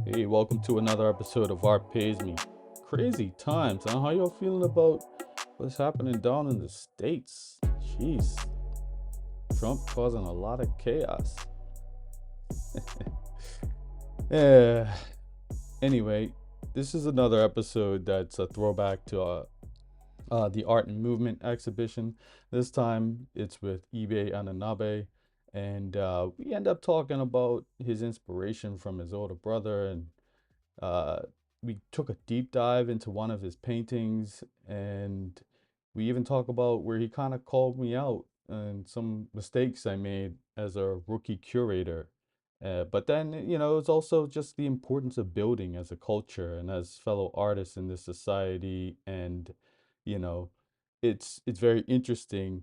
Hey, welcome to another episode of Art Pays Me. Crazy times, huh? How y'all feeling about what's happening down in the States? Jeez, Trump causing a lot of chaos. Yeah. Anyway, this is another episode that's a throwback to the Art and Movement exhibition. This time it's with Ibe Ananabe, and we end up talking about his inspiration from his older brother, and uh, we took a deep dive into one of his paintings, and we even talk about where he kind of called me out and some mistakes I made as a rookie curator. But then, it's also just the importance of building as a culture and as fellow artists in this society. And, you know, it's very interesting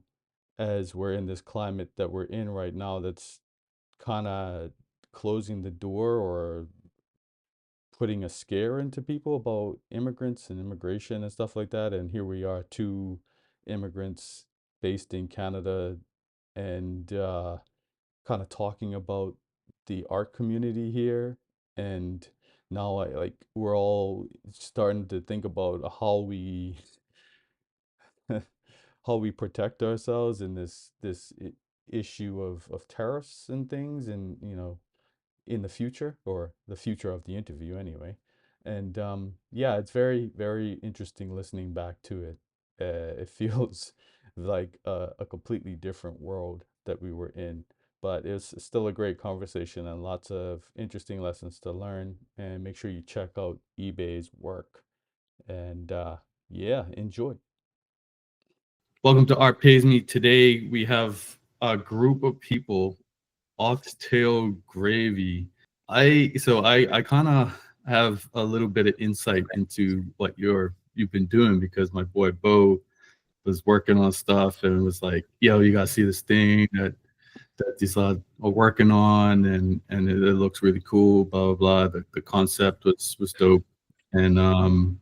as we're in this climate that we're in right now that's kind of closing the door or putting a scare into people about immigrants and immigration and stuff like that. And here we are, two immigrants based in Canada, and kind of talking about the art community here. And now we're all starting to think about how we protect ourselves in this issue of tariffs and things, and in the future, or the future of the interview anyway. And yeah, it's very, very interesting listening back to it. It feels like a completely different world that we were in, but it's still a great conversation and lots of interesting lessons to learn. And make sure you check out eBay's work. And yeah, enjoy. Welcome to Art Pays Me. Today we have a group of people, Oxtail Gravy. I kind of have a little bit of insight into what you've been doing because my boy Bo was working on stuff and was like, "Yo, you gotta see this thing that these are working on, and it looks really cool." Blah blah blah. The concept was dope, and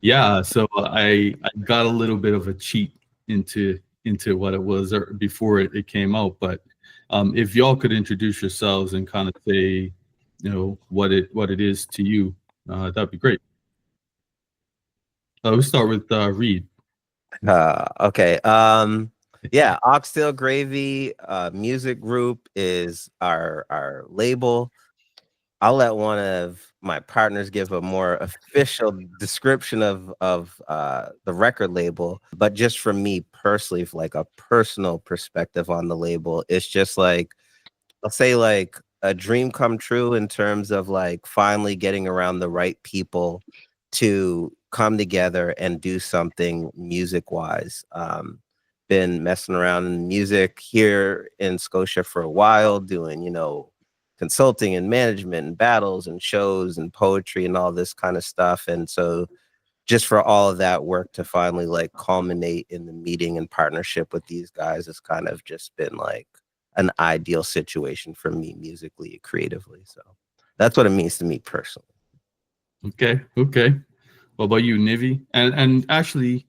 yeah, so I got a little bit of a cheat into what it was before it came out. But if y'all could introduce yourselves and kind of say, what it is to you, that'd be great. We'll start with Reed. Okay. Yeah, Oxtail Gravy Music Group is our label. I'll let one of my partners give a more official description of the record label, but just from me personally, for like a personal perspective on the label, it's just like I'll say like a dream come true in terms of like finally getting around the right people to come together and do something music wise. Been messing around in music here in Scotia for a while, doing, consulting and management and battles and shows and poetry and all this kind of stuff. And so just for all of that work to finally like culminate in the meeting and partnership with these guys has kind of just been like an ideal situation for me musically, creatively. So that's what it means to me personally. Okay. What about you, Nivi? And actually,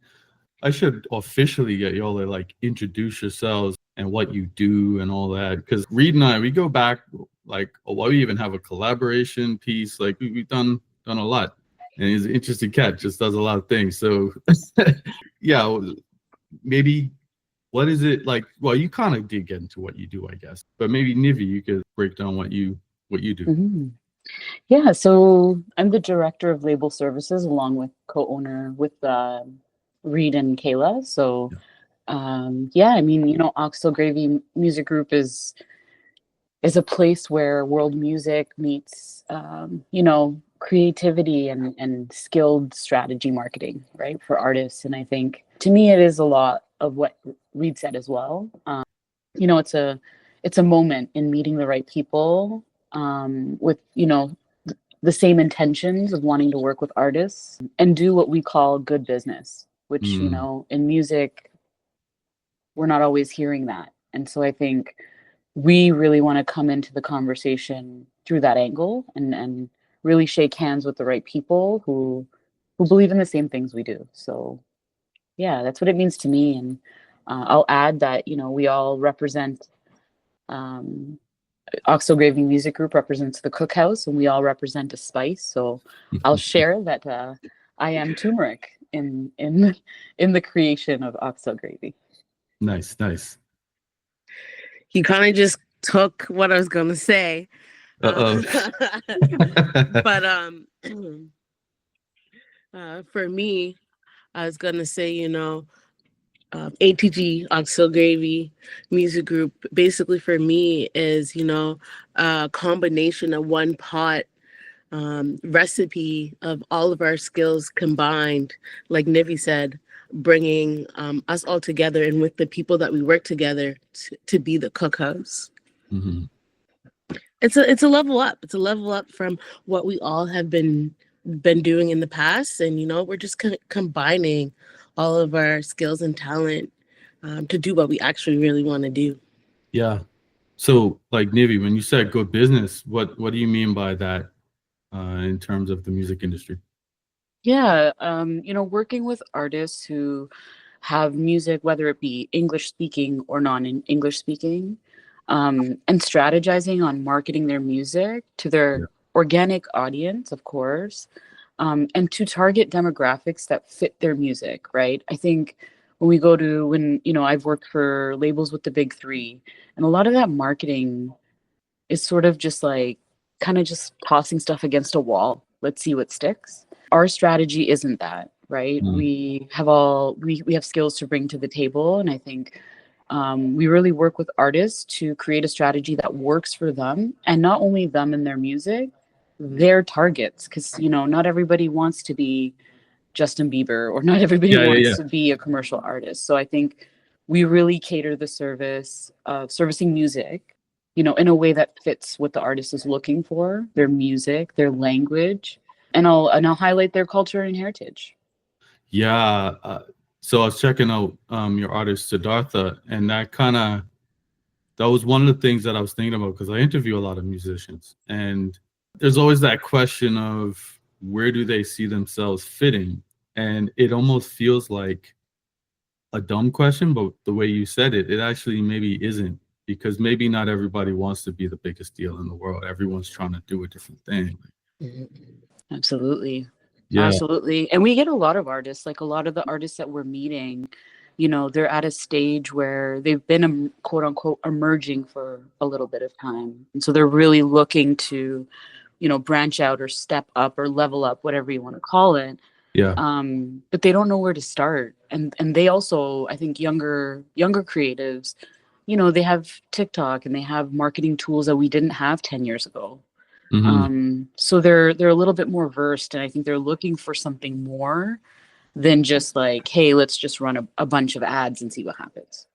I should officially get y'all to like introduce yourselves and what you do and all that. Because Reed and I, we go back like we even have a collaboration piece. Like we've done a lot. And he's an interesting cat, just does a lot of things. So yeah, maybe what is it like? Well, you kind of did get into what you do, I guess. But maybe Nivi, you could break down what you do. Mhm. Yeah, so I'm the director of label services along with co-owner with Reed and Kayla. So yeah, I mean, Oxtail Gravy Music Group is a place where world music meets creativity and skilled strategy marketing, right, for artists. And I think to me it is a lot of what Reed said as well. It's a moment in meeting the right people with the same intentions of wanting to work with artists and do what we call good business, which Mm. in music we're not always hearing that. And so I think we really want to come into the conversation through that angle and really shake hands with the right people who believe in the same things we do. So yeah, that's what it means to me. And I'll add that we all represent um, Oxtail Gravy Music Group represents the cookhouse, and we all represent a spice. So I'll share that I am turmeric in the creation of Oxtail Gravy. Nice, nice. He kind of just took what I was gonna say. Uh-oh. But for me, I was gonna say, ATG, Oxtail Gravy Music Group, basically for me is, a combination of one pot recipe of all of our skills combined, like Nivi said, bringing us all together and with the people that we work together to be the cookhouse. Mm-hmm. It's a level up. It's a level up from what we all have been doing in the past, and we're just combining all of our skills and talent to do what we actually really want to do. Yeah. So, like Nivi, when you said good business, what do you mean by that in terms of the music industry? Yeah, working with artists who have music, whether it be English speaking or non-English speaking, and strategizing on marketing their music to their organic audience, of course, and to target demographics that fit their music, right? I think when I've worked for labels with the big three, and a lot of that marketing is sort of just like kind of just tossing stuff against a wall. Let's see what sticks. Our strategy isn't that, right? We have skills to bring to the table, and I think we really work with artists to create a strategy that works for them, and not only them and their music, their targets, because not everybody wants to be Justin Bieber, or not everybody wants to be a commercial artist. So I think we really cater the service of servicing music, in a way that fits what the artist is looking for, their music, their language, and I'll highlight their culture and heritage. Yeah. So I was checking out your artist Siddhartha, and that was one of the things that I was thinking about, because I interview a lot of musicians, and there's always that question of where do they see themselves fitting, and it almost feels like a dumb question, but the way you said it, it actually maybe isn't, because maybe not everybody wants to be the biggest deal in the world. Everyone's trying to do a different thing. Absolutely. Yeah. Absolutely. And we get a lot of artists, like a lot of the artists that we're meeting, they're at a stage where they've been quote unquote emerging for a little bit of time. And so they're really looking to, branch out or step up or level up, whatever you want to call it. Yeah. But they don't know where to start. And they also, I think younger creatives, they have TikTok and they have marketing tools that we didn't have 10 years ago. Mm-hmm. So they're a little bit more versed, and I think they're looking for something more than just like, hey, let's just run a bunch of ads and see what happens,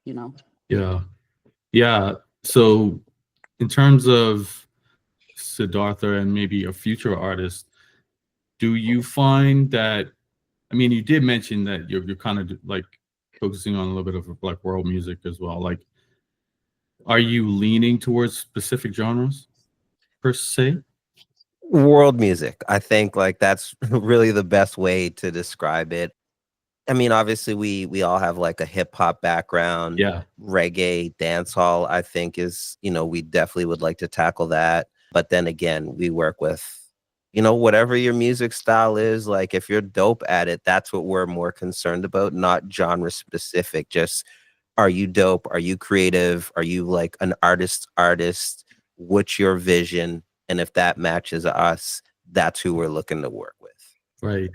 Yeah. So in terms of Siddhartha and maybe a future artist, do you find that, you did mention that you're kind of like focusing on a little bit of like world music as well. Like, are you leaning towards specific genres per se? World music. I think like that's really the best way to describe it. Obviously we all have like a hip hop background. Yeah. Reggae, dancehall, I think is, we definitely would like to tackle that. But then again, we work with, whatever your music style is, like if you're dope at it, that's what we're more concerned about, not genre specific. Just, are you dope? Are you creative? Are you like an artist? What's your vision? And if that matches us, that's who we're looking to work with. Right.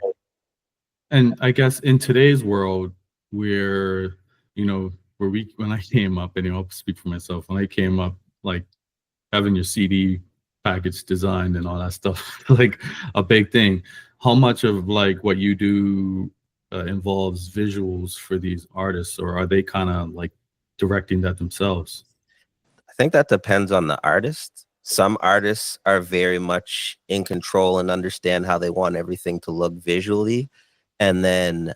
And I guess in today's world, when I came up, and I'll speak for myself, when I came up, like having your CD package designed and all that stuff, like a big thing. How much of like what you do involves visuals for these artists, or are they kind of like directing that themselves? I think that depends on the artist. Some artists are very much in control and understand how they want everything to look visually. And then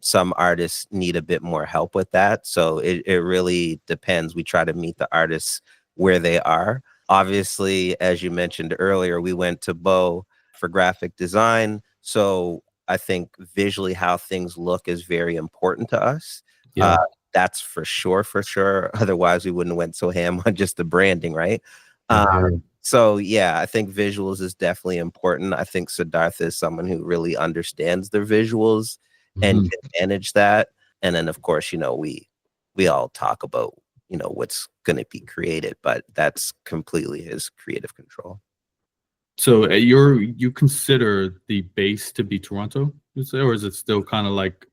some artists need a bit more help with that. So it really depends. We try to meet the artists where they are. Obviously, as you mentioned earlier, we went to Bo for graphic design. So I think visually how things look is very important to us. Yeah. That's for sure. Otherwise, we wouldn't have went so ham on just the branding, right? So yeah, I think visuals is definitely important. I think Siddhartha is someone who really understands their visuals and Mhm. can manage that. And then of course, we all talk about, what's going to be created, but that's completely his creative control. So you consider the base to be Toronto, you say, or is it still kind of like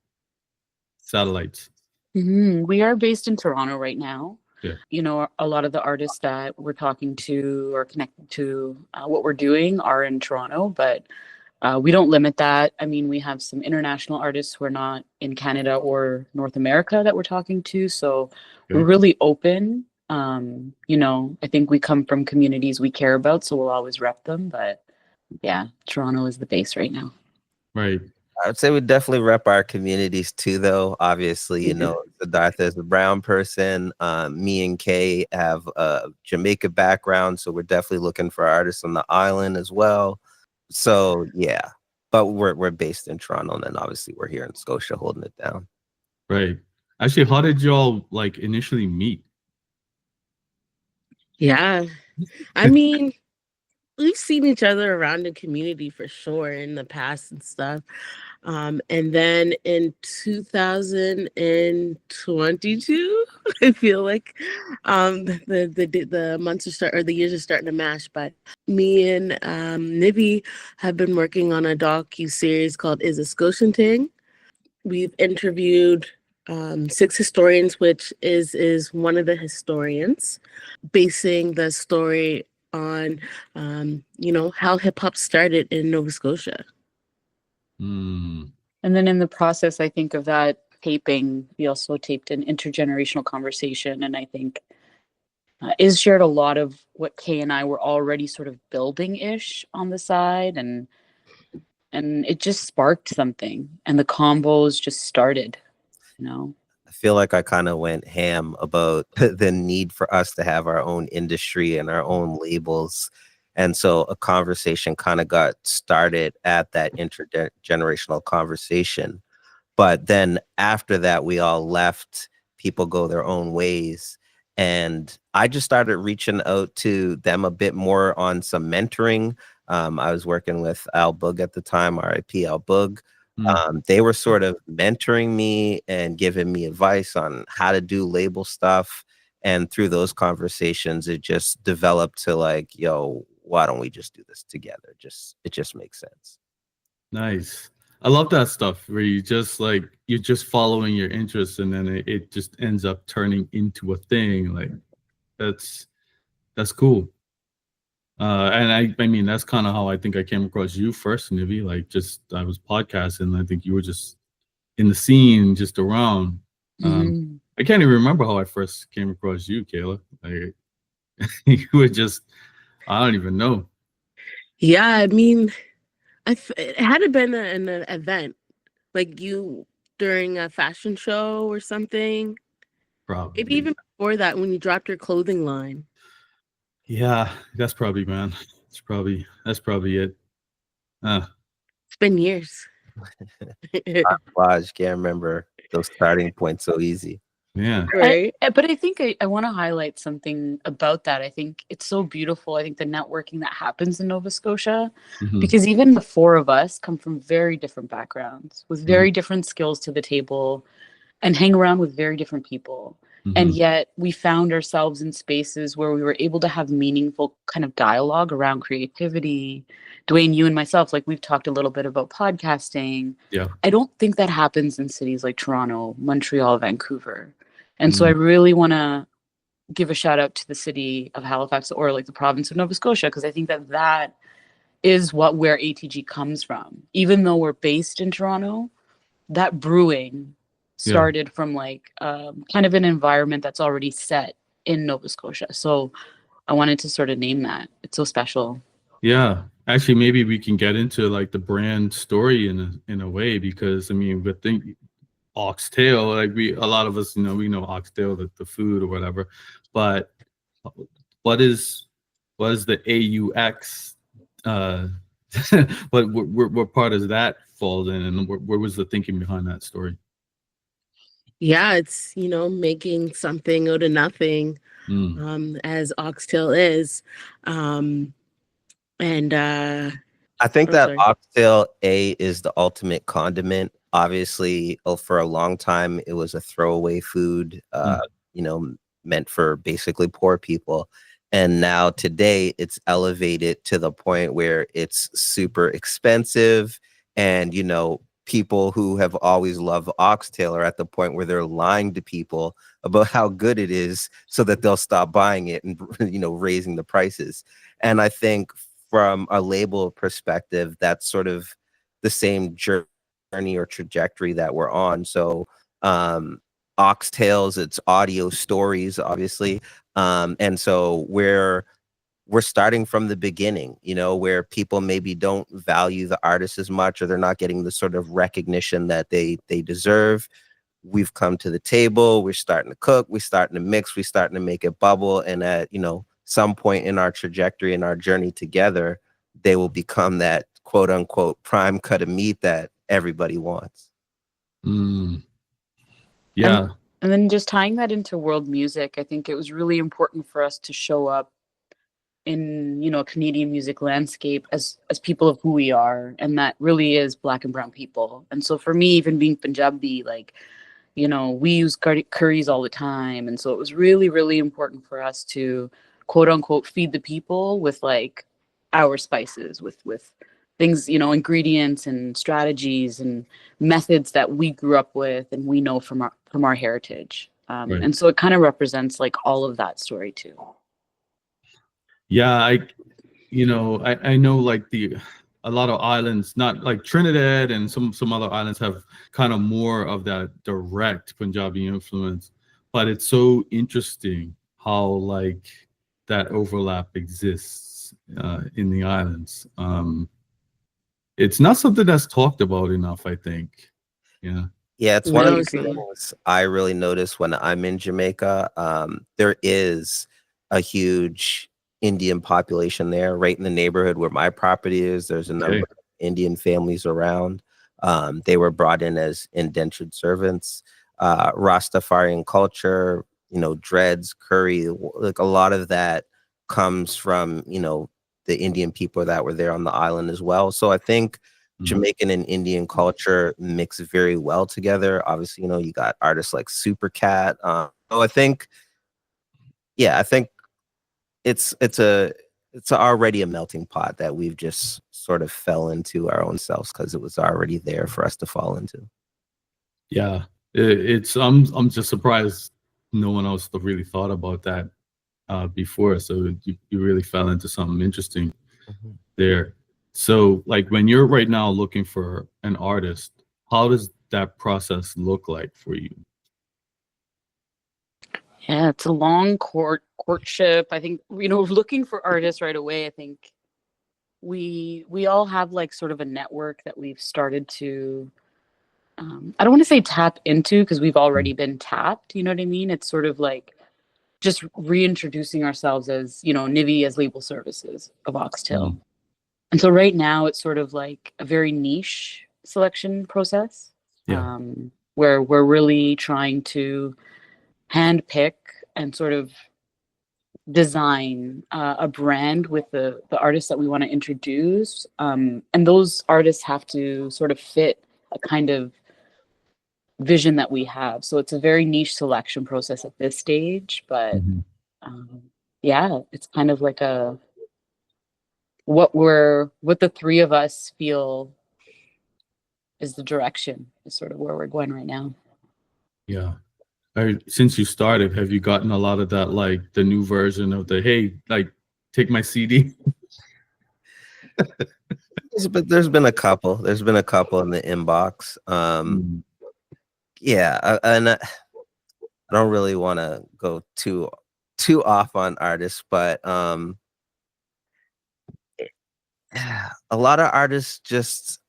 satellites? We are based in Toronto right now. Yeah. A lot of the artists that we're talking to or connected to what we're doing are in Toronto, but we don't limit that. I mean, we have some international artists who are not in Canada or North America that we're talking to. So we're Okay. really open. I think we come from communities we care about, so we'll always rep them. But yeah, Toronto is the base right now. Right. I would say we definitely rep our communities too, though. Obviously, Siddhartha is a brown person. Me and Kay have a Jamaica background, so we're definitely looking for artists on the island as well. So yeah, but we're based in Toronto, and then obviously we're here in Scotia holding it down. Right. Actually, how did y'all like initially meet? Yeah. I mean, we've seen each other around the community for sure in the past and stuff. And then in 2022, I feel like the months the years are starting to mash. But me and Nibby have been working on a docu-series called Is a Scotian Thing. We've interviewed 6 historians, which is one of the historians, basing the story on how hip hop started in Nova Scotia. Mm. And then in the process, I think of that taping, we also taped an intergenerational conversation, and I think Iz shared a lot of what Kay and I were already sort of building-ish on the side, and it just sparked something, and the combos just started. I feel like I kind of went ham about the need for us to have our own industry and our own labels. And so a conversation kind of got started at that intergenerational conversation. But then after that, we all left, people go their own ways. And I just started reaching out to them a bit more on some mentoring. I was working with Al Boog at the time, RIP Al Boog. They were sort of mentoring me and giving me advice on how to do label stuff. And through those conversations, it just developed to like, yo, why don't we just do this together? It just makes sense. Nice. I love that stuff where you're just following your interests, and then it just ends up turning into a thing. Like that's cool. And I mean, that's kind of how I think I came across you first, Nibby. Like, I was podcasting. I think you were just in the scene, just around. I can't even remember how I first came across you, Kayla. Like, you were just, I don't even know. Yeah, I mean, it had to been an event, like you during a fashion show or something. Probably. Maybe even before that, when you dropped your clothing line. Yeah, that's probably, man. That's probably it. It's been years. Wow, can't remember those starting points so easy. Yeah. Right. But I think I want to highlight something about that. I think it's so beautiful. I think the networking that happens in Nova Scotia, because even the 4 of us come from very different backgrounds with very different skills to the table and hang around with very different people. And yet we found ourselves in spaces where we were able to have meaningful kind of dialogue around creativity. Dwayne, you and myself, like we've talked a little bit about podcasting. Yeah. I don't think that happens in cities like Toronto, Montreal, Vancouver. And so I really want to give a shout out to the city of Halifax or like the province of Nova Scotia, because I think that is where ATG comes from. Even though we're based in Toronto, that brewing started from like kind of an environment that's already set in Nova Scotia. So I wanted to sort of name that. It's so special. Yeah, actually, maybe we can get into like the brand story in a way, because I mean, but think oxtail, like a lot of us, we know oxtail, the food or whatever, but what is the AUX? What part does that fall in, and where was the thinking behind that story? Yeah, it's, making something out of nothing, Mm. as Oxtail is. Um, and I think oh, that sorry. oxtail A is the ultimate condiment. Obviously, for a long time, it was a throwaway food, meant for basically poor people. And now today, it's elevated to the point where it's super expensive. And, people who have always loved oxtail are at the point where they're lying to people about how good it is so that they'll stop buying it and, raising the prices. And I think from a label perspective, that's sort of the same journey or trajectory that we're on. So, Oxtails, it's audio stories, obviously. And so we're starting from the beginning, where people maybe don't value the artist as much, or they're not getting the sort of recognition that they deserve. We've come to the table, we're starting to cook, we're starting to mix, we're starting to make it bubble. And at, some point in our trajectory and our journey together, they will become that quote unquote prime cut of meat that everybody wants. Mm. Yeah. And then just tying that into world music, I think it was really important for us to show up in, a Canadian music landscape as people of who we are, and that really is Black and brown people. And so for me, even being Punjabi, like, we use curries all the time, and so it was really, really important for us to quote unquote feed the people with like our spices, with things, ingredients and strategies and methods that we grew up with and we know from our heritage. Right. And so it kind of represents like all of that story too. Yeah, I know like a lot of islands, not like Trinidad and some other islands, have kind of more of that direct Punjabi influence, but it's so interesting how like that overlap exists in the islands. It's not something that's talked about enough, I think. Yeah. Yeah, it's one of No, the it's not. things I really notice when I'm in Jamaica. There is a huge Indian population there, right in the neighborhood where my property is. There's a number Okay. of Indian families around. They were brought in as indentured servants. Rastafarian culture, dreads, curry, like a lot of that comes from, the Indian people that were there on the island as well. So I think Jamaican and Indian culture mix very well together. Obviously, you got artists like Supercat. So I think it's already a melting pot that we've just sort of fell into our own selves because it was already there for us to fall into. Yeah, it's I'm just surprised no one else really thought about that before. So you really fell into something interesting there. So like when you're right now looking for an artist, how does that process look like for you? Yeah, it's a long courtship. I think, looking for artists right away, I think we all have like sort of a network that we've started to I don't want to say tap into, because we've already been tapped, you know what I mean? It's sort of like just reintroducing ourselves as, Nivi as label services of Oxtail. Mm. And so right now it's sort of like a very niche selection process. Yeah. Where we're really trying to handpick and sort of design a brand with the artists that we want to introduce. And those artists have to sort of fit a kind of vision that we have. So it's a very niche selection process at this stage, but Mhm. yeah, it's kind of like what the three of us feel is the direction, is sort of where we're going right now. Yeah. Since you started, have you gotten a lot of that, like the new version of the, hey, like take my CD? There's been a couple. There's been a couple in the inbox. Yeah, and I don't really want to go too off on artists, but a lot of artists just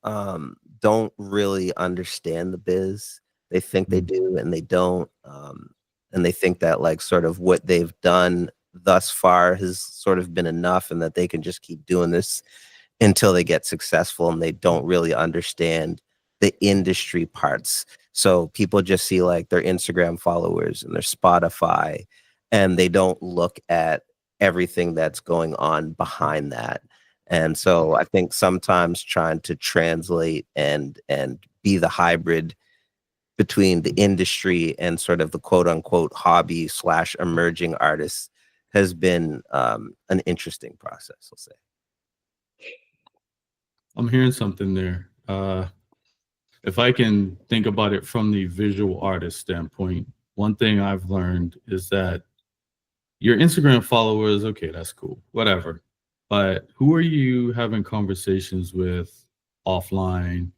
don't really understand the biz. They think they do, and they don't. And they think that like sort of what they've done thus far has sort of been enough, and that they can just keep doing this until they get successful, and they don't really understand the industry parts. So people just see like their Instagram followers and their Spotify, and they don't look at everything that's going on behind that. And so I think sometimes trying to translate and be the hybrid between the industry and sort of the quote unquote hobby / emerging artists has been an interesting process, I'll say. I'm hearing something there. If I can think about it from the visual artist standpoint, one thing I've learned is that your Instagram followers, okay, that's cool, whatever. But who are you having conversations with offline,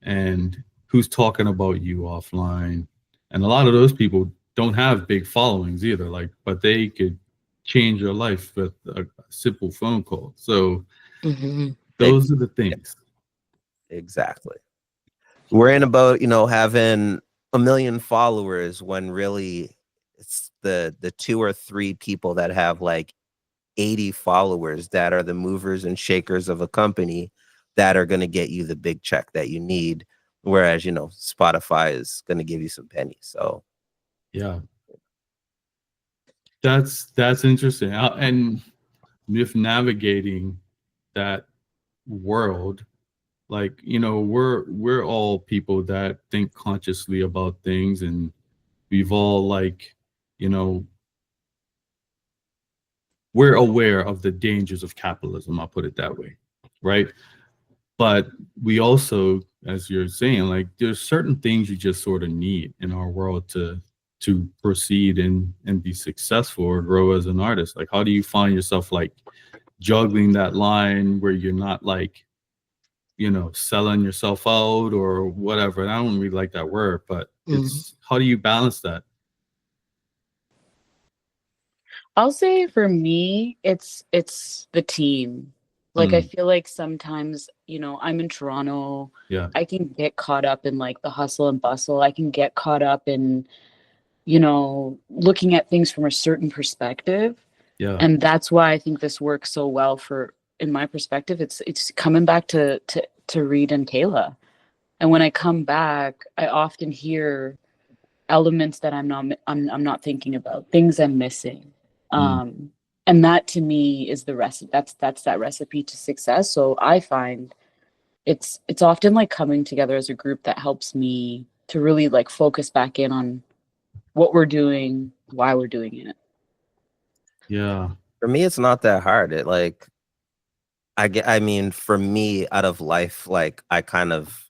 and who's talking about you offline? And a lot of those people don't have big followings either, like, but they could change your life with a simple phone call. So those are the things. Exactly. We're in about, having 1 million followers when really it's the 2 or 3 people that have like 80 followers that are the movers and shakers of a company that are going to get you the big check that you need. Whereas, Spotify is going to give you some pennies. So yeah, that's interesting. And with navigating that world, like, we're all people that think consciously about things, and we've all like, we're aware of the dangers of capitalism, I'll put it that way, right? But we also, as you're saying, like, there's certain things you just sort of need in our world to proceed and be successful or grow as an artist. Like, how do you find yourself like juggling that line where you're not like, selling yourself out or whatever? And I don't really like that word, but it's how do you balance that? I'll say for me, it's the team. Like, I feel like sometimes, I'm in Toronto. Yeah. I can get caught up in like the hustle and bustle. I can get caught up in, looking at things from a certain perspective. Yeah. And that's why I think this works so well in my perspective. It's coming back to Reed and Kayla. And when I come back, I often hear elements that I'm not thinking about, things I'm missing. And that to me is the recipe. That's that recipe to success. So I find it's often like coming together as a group that helps me to really like focus back in on what we're doing, why we're doing it. Yeah. For me, it's not that hard. It like, I mean, for me, out of life, like I kind of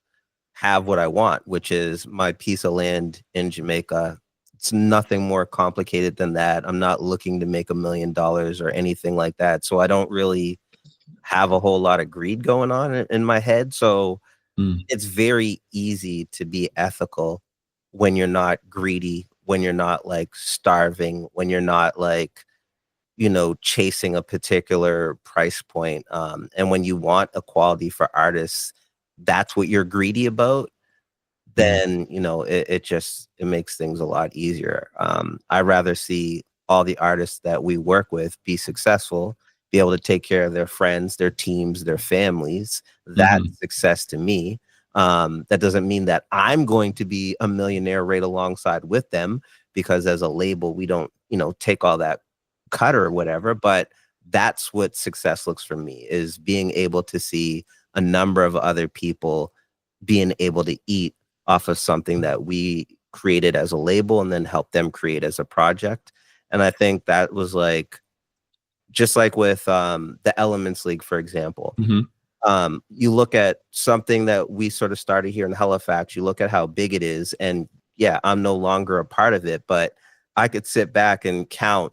have what I want, which is my piece of land in Jamaica. It's nothing more complicated than that. I'm not looking to make $1 million or anything like that. So I don't really have a whole lot of greed going on in my head. So it's very easy to be ethical when you're not greedy, when you're not like starving, when you're not like, chasing a particular price point. And when you want equality for artists, that's what you're greedy about, then, it makes things a lot easier. I rather see all the artists that we work with be successful, be able to take care of their friends, their teams, their families. That's success to me. That doesn't mean that I'm going to be a millionaire right alongside with them, because as a label, we don't, take all that cut or whatever. But that's what success looks for me, is being able to see a number of other people being able to eat off of something that we created as a label and then help them create as a project. And I think that was like, just like with the Elements League, for example. You look at something that we sort of started here in Halifax, you look at how big it is, and yeah, I'm no longer a part of it, but I could sit back and count,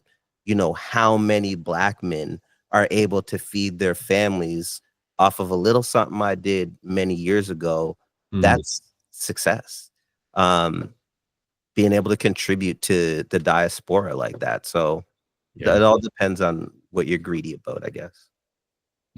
how many Black men are able to feed their families off of a little something I did many years ago. That's success. Being able to contribute to the diaspora like that. So it all depends on what you're greedy about, I guess.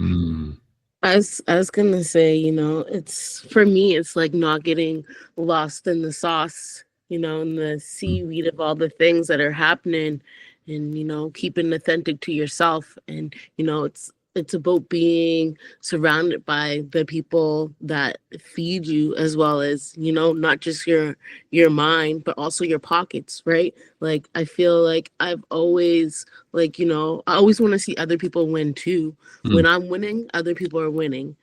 I was gonna say, it's for me, it's like not getting lost in the sauce, in the seaweed of all the things that are happening, and keeping authentic to yourself. And it's it's about being surrounded by the people that feed you, as well as, you know, not just your mind but also your pockets, right? Like I feel like I've always, like, you know, I always want to see other people win too. When I'm winning, other people are winning.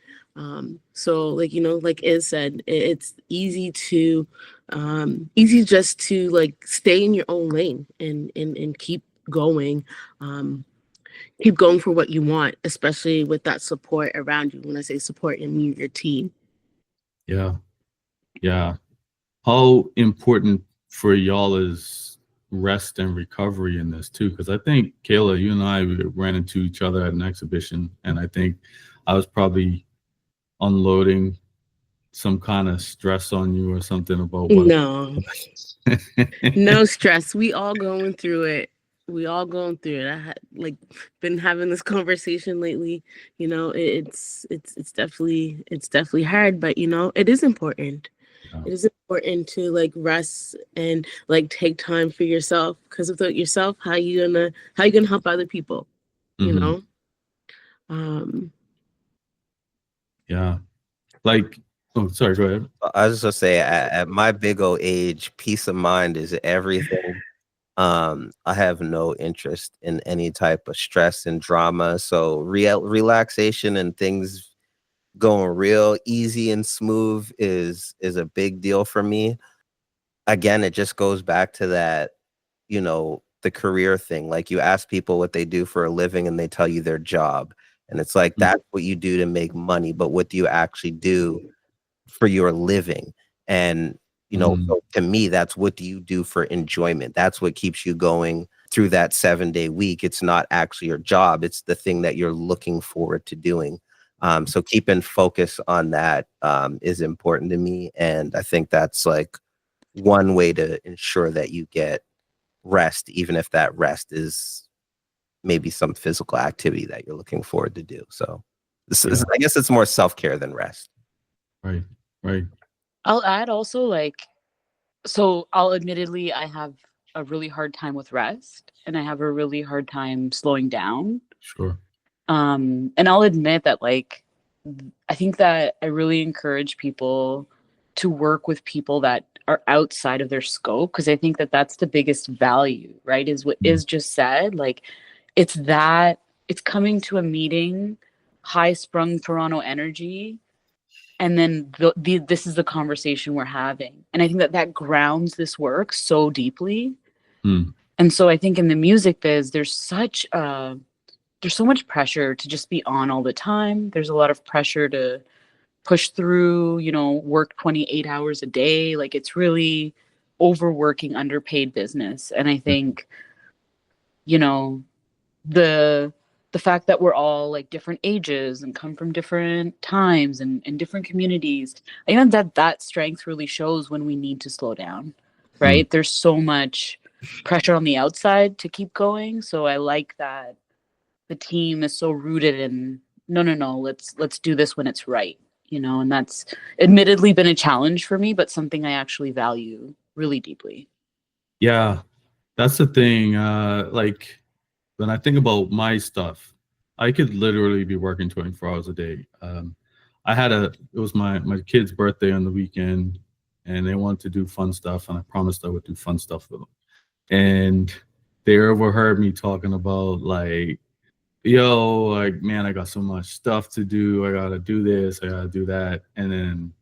So like, you know, like Iz said, it's easy just to like stay in your own lane and keep going for what you want, especially with that support around you. When I say support, I mean your team. Yeah. Yeah. How important for y'all is rest and recovery in this too? Because I think, Kayla, you and I, we ran into each other at an exhibition, and I think I was probably unloading some kind of stress on you or something about what. No stress. We all going through it. I had like been having this conversation lately. You know, it's definitely hard, but you know, it is important. Yeah. It is important to like rest and like take time for yourself, because without yourself, how you gonna help other people? You know. Yeah. Like, oh, sorry, go ahead. I was just gonna say, at my big old age, peace of mind is everything. I have no interest in any type of stress and drama. So relaxation and things going real easy and smooth is a big deal for me. Again, it just goes back to that, you know, the career thing. Like you ask people what they do for a living and they tell you their job. And it's like, that's what you do to make money, but what do you actually do for your living? And, you know, so to me, that's what do you do for enjoyment? That's what keeps you going through that 7-day week. It's not actually your job. It's the thing that you're looking forward to doing. So keeping focus on that is important to me. And I think that's like one way to ensure that you get rest, even if that rest is maybe some physical activity that you're looking forward to do. So I guess it's more self-care than rest. Right. I'll add also, like, so I'll admittedly, I have a really hard time with rest and I have a really hard time slowing down. Sure. And I'll admit that, like, I think that I really encourage people to work with people that are outside of their scope, because I think that that's the biggest value, right? Is what is just said. Like, it's coming to a meeting, high sprung Toronto energy, and then this is the conversation we're having. And I think that grounds this work so deeply. And so I think in the music biz, there's so much pressure to just be on all the time. There's a lot of pressure to push through, you know, work 28 hours a day. Like, it's really overworking, underpaid business. And I think, you know, the fact that we're all like different ages and come from different times and different communities, I think that strength really shows when we need to slow down, right? There's so much pressure on the outside to keep going. So I like that the team is so rooted in no, let's do this when it's right, you know. And that's admittedly been a challenge for me, but something I actually value really deeply. Yeah, that's the thing. Like, when I think about my stuff, I could literally be working 24 hours a day. It was my kid's birthday on the weekend, and they wanted to do fun stuff, and I promised I would do fun stuff with them. And they overheard me talking about, like, yo, like, man, I got so much stuff to do. I gotta do this, I gotta do that. And then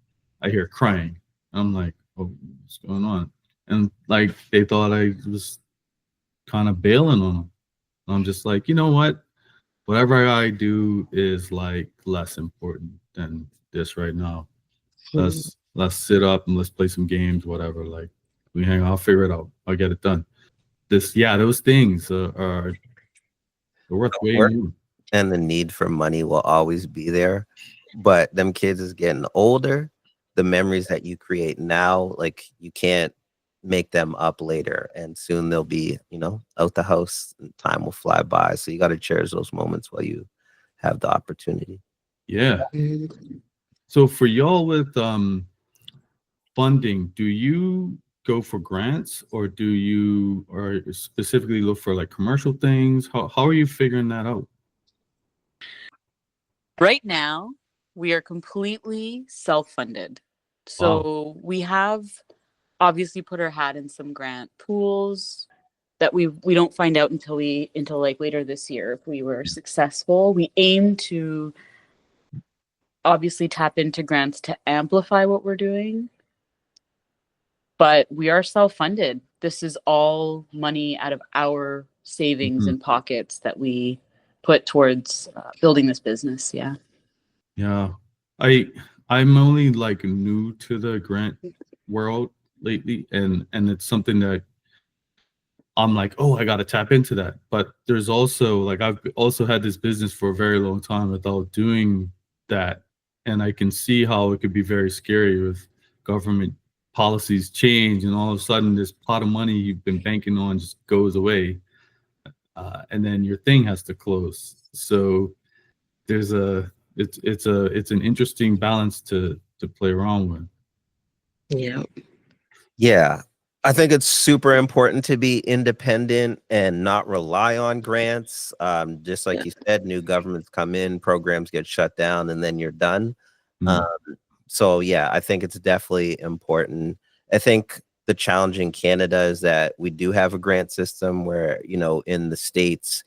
I hear crying. I'm like, oh, what's going on? And like, they thought I was kind of bailing on them. I'm just like, you know what? Whatever I do is like less important than this right now. Let's sit up and let's play some games, whatever. Like, we hang out, I'll figure it out. I'll get it done. Those things are worth waiting. And the need for money will always be there. But them kids is getting older. The memories that you create now, like, you can't make them up later, and soon they'll be, you know, out the house and time will fly by. So you got to cherish those moments while you have the opportunity. Yeah. So for y'all with funding, do you go for grants, or do you specifically look for like commercial things? How are you figuring that out? Right now, we are completely self-funded. So we have obviously put our hat in some grant pools that we don't find out until like later this year if we were successful. We aim to obviously tap into grants to amplify what we're doing, but we are self-funded. This is all money out of our savings and pockets that we put towards building this business. Yeah. Yeah, I'm only like new to the grant world lately, and it's something that I'm like, oh, I got to tap into that. But there's also like I've also had this business for a very long time without doing that, and I can see how it could be very scary with government policies change, and all of a sudden this pot of money you've been banking on just goes away, and then your thing has to close. So there's it's an interesting balance to play around with. Yeah. Yeah. I think it's super important to be independent and not rely on grants. Just like you said, new governments come in, programs get shut down, and then you're done. So yeah, I think it's definitely important. I think the challenge in Canada is that we do have a grant system where, you know, in the States,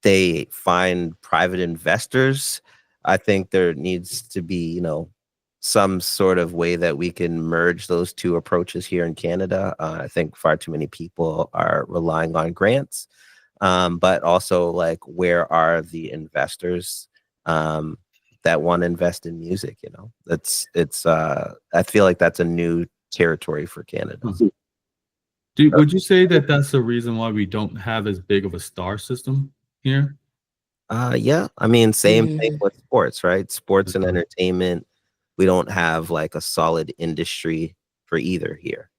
they find private investors. I think there needs to be, you know, some sort of way that we can merge those two approaches here in Canada. I think far too many people are relying on grants, but also like where are the investors that want to invest in music? You know, I feel like that's a new territory for Canada. Would you say that that's the reason why we don't have as big of a star system here? Yeah, I mean, same thing with sports, right? Sports and entertainment. We don't have like a solid industry for either here.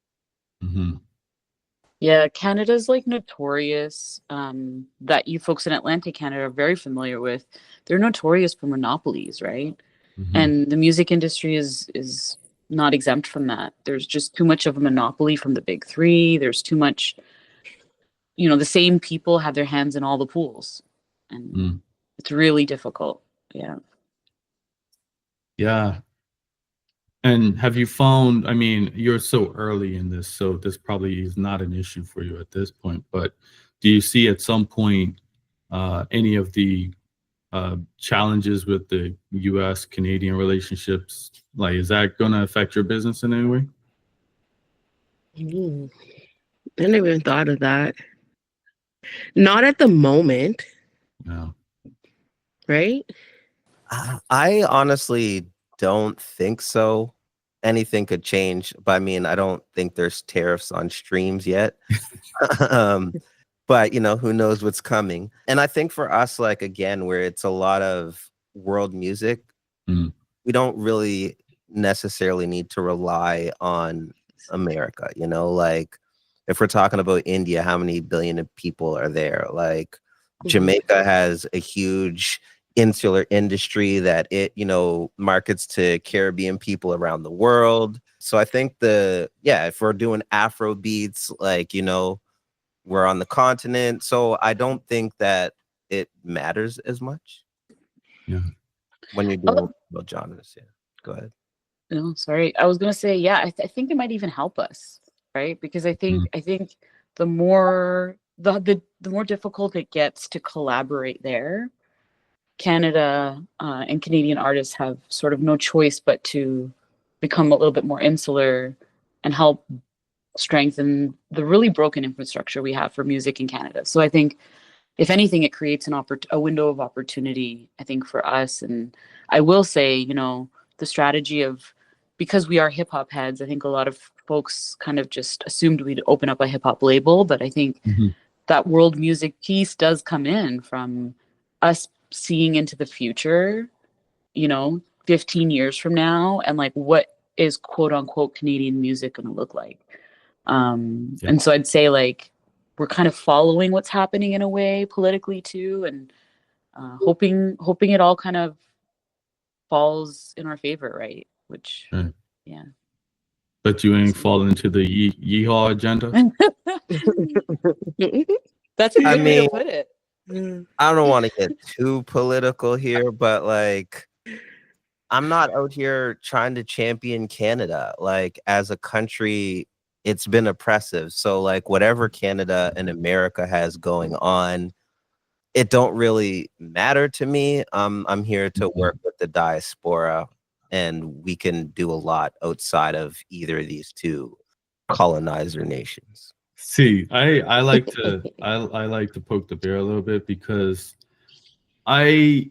Yeah, Canada's like notorious, that you folks in Atlantic Canada are very familiar with. They're notorious for monopolies, right? And the music industry is not exempt from that. There's just too much of a monopoly from the big three. There's too much, you know, the same people have their hands in all the pools. And it's really difficult. Yeah. Yeah. And have you found, I mean, you're so early in this, so this probably is not an issue for you at this point, but do you see at some point any of the challenges with the US-Canadian relationships? Like, is that going to affect your business in any way? I never even thought of that. Not at the moment. No. Right? I honestly don't think so. Anything could change, but I mean, I don't think there's tariffs on streams yet. But you know, who knows what's coming. And I think for us, like again, where it's a lot of world music, we don't really necessarily need to rely on America. You know, like if we're talking about India, how many billion of people are there? Like Jamaica has a huge insular industry that it, you know, markets to Caribbean people around the world. So I think if we're doing Afro beats, like, you know, we're on the continent. So I don't think that it matters as much. Yeah. When you're doing genres. Yeah. Go ahead. No, sorry. I was gonna say, yeah, I think it might even help us, right? Because I think the more the more difficult it gets to collaborate there, Canada and Canadian artists have sort of no choice but to become a little bit more insular and help strengthen the really broken infrastructure we have for music in Canada. So I think, if anything, it creates a window of opportunity, I think, for us. And I will say, you know, the strategy of, because we are hip hop heads, I think a lot of folks kind of just assumed we'd open up a hip hop label. But I think that world music piece does come in from us seeing into the future, you know, 15 years from now, and like, what is quote unquote Canadian music going to look like? And so I'd say, like, we're kind of following what's happening in a way politically too, and hoping it all kind of falls in our favor, right? Which, yeah. But you ain't falling into the yeehaw agenda? That's a good way to put it. I don't want to get too political here, but like, I'm not out here trying to champion Canada. Like, as a country, it's been oppressive. So like, whatever Canada and America has going on, it don't really matter to me. I'm here to work with the diaspora, and we can do a lot outside of either of these two colonizer nations. See, I like to I like to poke the bear a little bit, because I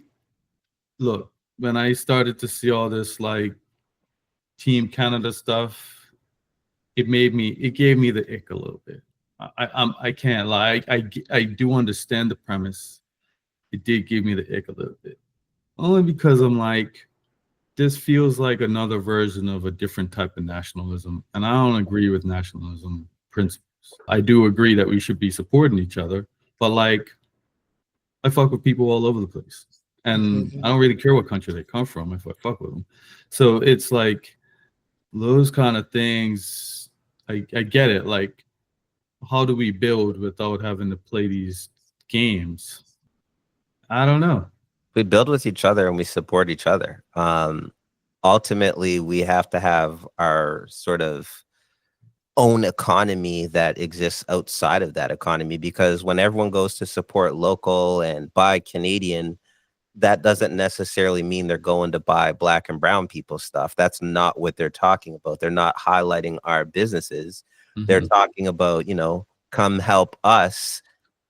look, when I started to see all this like Team Canada stuff, it gave me the ick a little bit. I can't lie. I do understand the premise. It did give me the ick a little bit, only because I'm like, this feels like another version of a different type of nationalism, and I don't agree with nationalism principles. I do agree that we should be supporting each other, but like, I fuck with people all over the place, and I don't really care what country they come from if I fuck with them. So it's like those kind of things. I get it. Like, how do we build without having to play these games? I don't know. We build with each other and we support each other. Ultimately, we have to have our sort of own economy that exists outside of that economy, because when everyone goes to support local and buy Canadian, that doesn't necessarily mean they're going to buy Black and brown people stuff. That's not what they're talking about. They're not highlighting our businesses. They're talking about, come help us,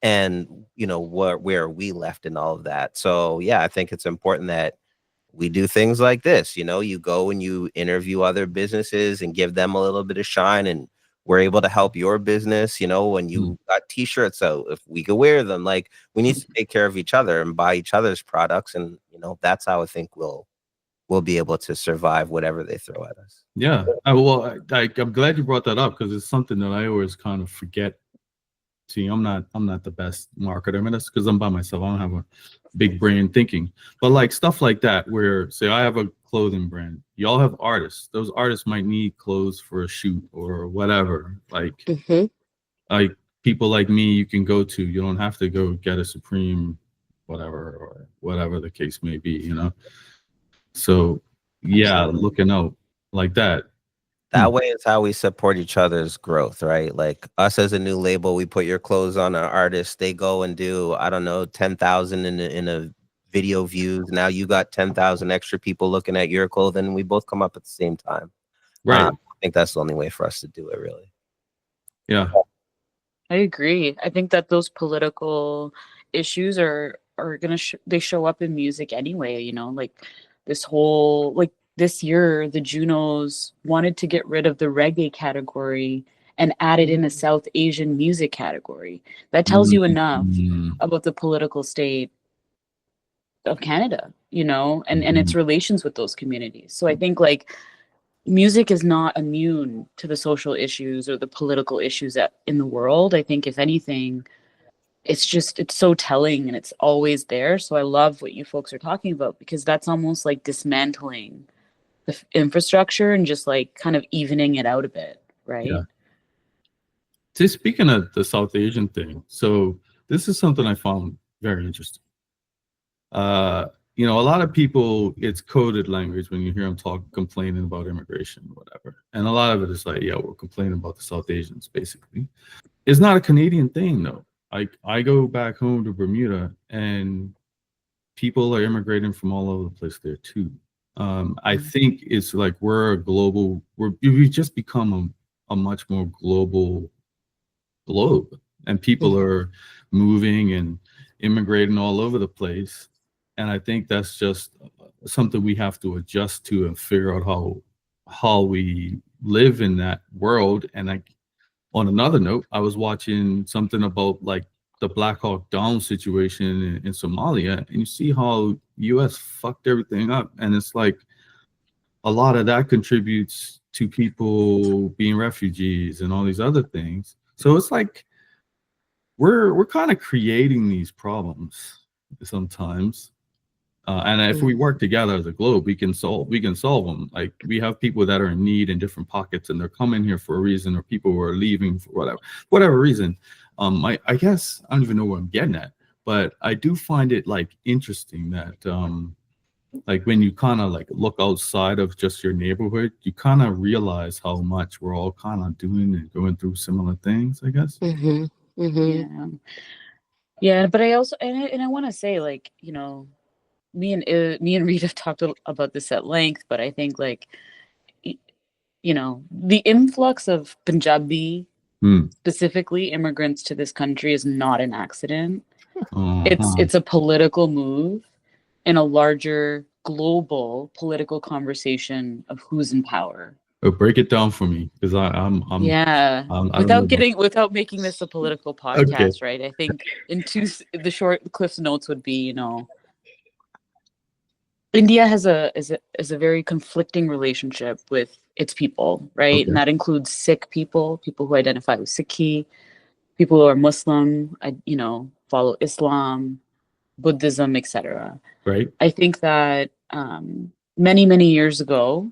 and where are we left in all of that. So yeah, I think it's important that we do things like this. You go and you interview other businesses and give them a little bit of shine, and we're able to help your business. When you got t-shirts out, if we could wear them, like, we need to take care of each other and buy each other's products, and that's how I think we'll be able to survive whatever they throw at us. Yeah, I'm glad you brought that up, because it's something that I always kind of forget. See, I'm not the best marketer. I mean, that's because I'm by myself. I don't have a big brain thinking. But like stuff like that, where say I have a clothing brand, y'all have artists. Those artists might need clothes for a shoot or whatever. Like, like people like me, you can go to. You don't have to go get a Supreme, whatever, or whatever the case may be. So yeah, looking out like that. That way is how we support each other's growth, right? Like, us as a new label, we put your clothes on our artists. They go and do, I don't know, 10,000 in a video views. Now you got 10,000 extra people looking at your clothing, and we both come up at the same time. Right. I think that's the only way for us to do it, really. Yeah. I agree. I think that those political issues are gonna they show up in music anyway. Like this whole this year, the Junos wanted to get rid of the reggae category and added in a South Asian music category. That tells you enough about the political state of Canada, and its relations with those communities. So I think like music is not immune to the social issues or the political issues in the world. I think if anything, it's so telling and it's always there. So I love what you folks are talking about, because that's almost like dismantling the infrastructure and just like kind of evening it out a bit, right? Yeah. Just speaking of the South Asian thing, so this is something I found very interesting. A lot of people, it's coded language when you hear them complaining about immigration, whatever. And a lot of it is like, yeah, we're complaining about the South Asians, basically. It's not a Canadian thing, though. I go back home to Bermuda, and people are immigrating from all over the place there, too. I think it's like we've just become a much more global globe, and people are moving and immigrating all over the place. And I think that's just something we have to adjust to and figure out how we live in that world. And on another note, I was watching something about like the Black Hawk Down situation in Somalia, and you see how U.S. fucked everything up, and it's like a lot of that contributes to people being refugees and all these other things. So it's like we're kind of creating these problems sometimes, and if we work together as a globe, we can solve them. Like, we have people that are in need in different pockets, and they're coming here for a reason, or people who are leaving for whatever reason. I guess I don't even know what I'm getting at, but I do find it like interesting that like when you kind of like look outside of just your neighborhood, you kind of realize how much we're all kind of doing and going through similar things, I guess. Mm-hmm. Mm-hmm. Yeah. Yeah, but I also and I want to say, like, you know, me and Reed have talked about this at length, but I think, like, you know, the influx of Punjabi, specifically immigrants to this country, is not an accident. It's a political move in a larger global political conversation of who's in power. Oh, break it down for me, because I'm Yeah, I don't know. without making this a political podcast, right? I think the short Cliff's notes would be, you know, India has a very conflicting relationship with its people, right? Okay. And that includes Sikh people who identify with Sikhi, people who are Muslim, you know, follow Islam, Buddhism, etc. Right. I think that many years ago,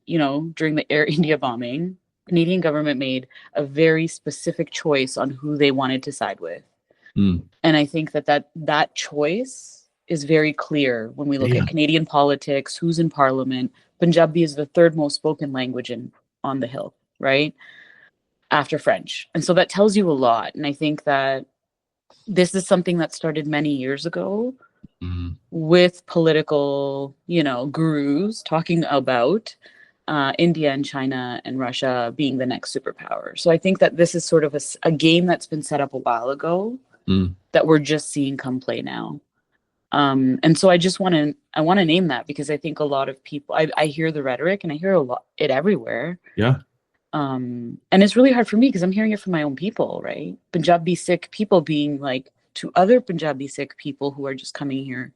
you know, during the Air India bombing, Canadian government made a very specific choice on who they wanted to side with, and I think that choice is very clear when we look at Canadian politics, who's in parliament. Punjabi is the third most spoken language on the Hill, right? After French. And so that tells you a lot. And I think that this is something that started many years ago with political, you know, gurus talking about India and China and Russia being the next superpower. So I think that this is sort of a game that's been set up a while ago that we're just seeing come play now. And so I want to name that, because I think a lot of people, I hear the rhetoric and I hear it everywhere. Yeah. And it's really hard for me because I'm hearing it from my own people, right? Punjabi Sikh people being like to other Punjabi Sikh people who are just coming here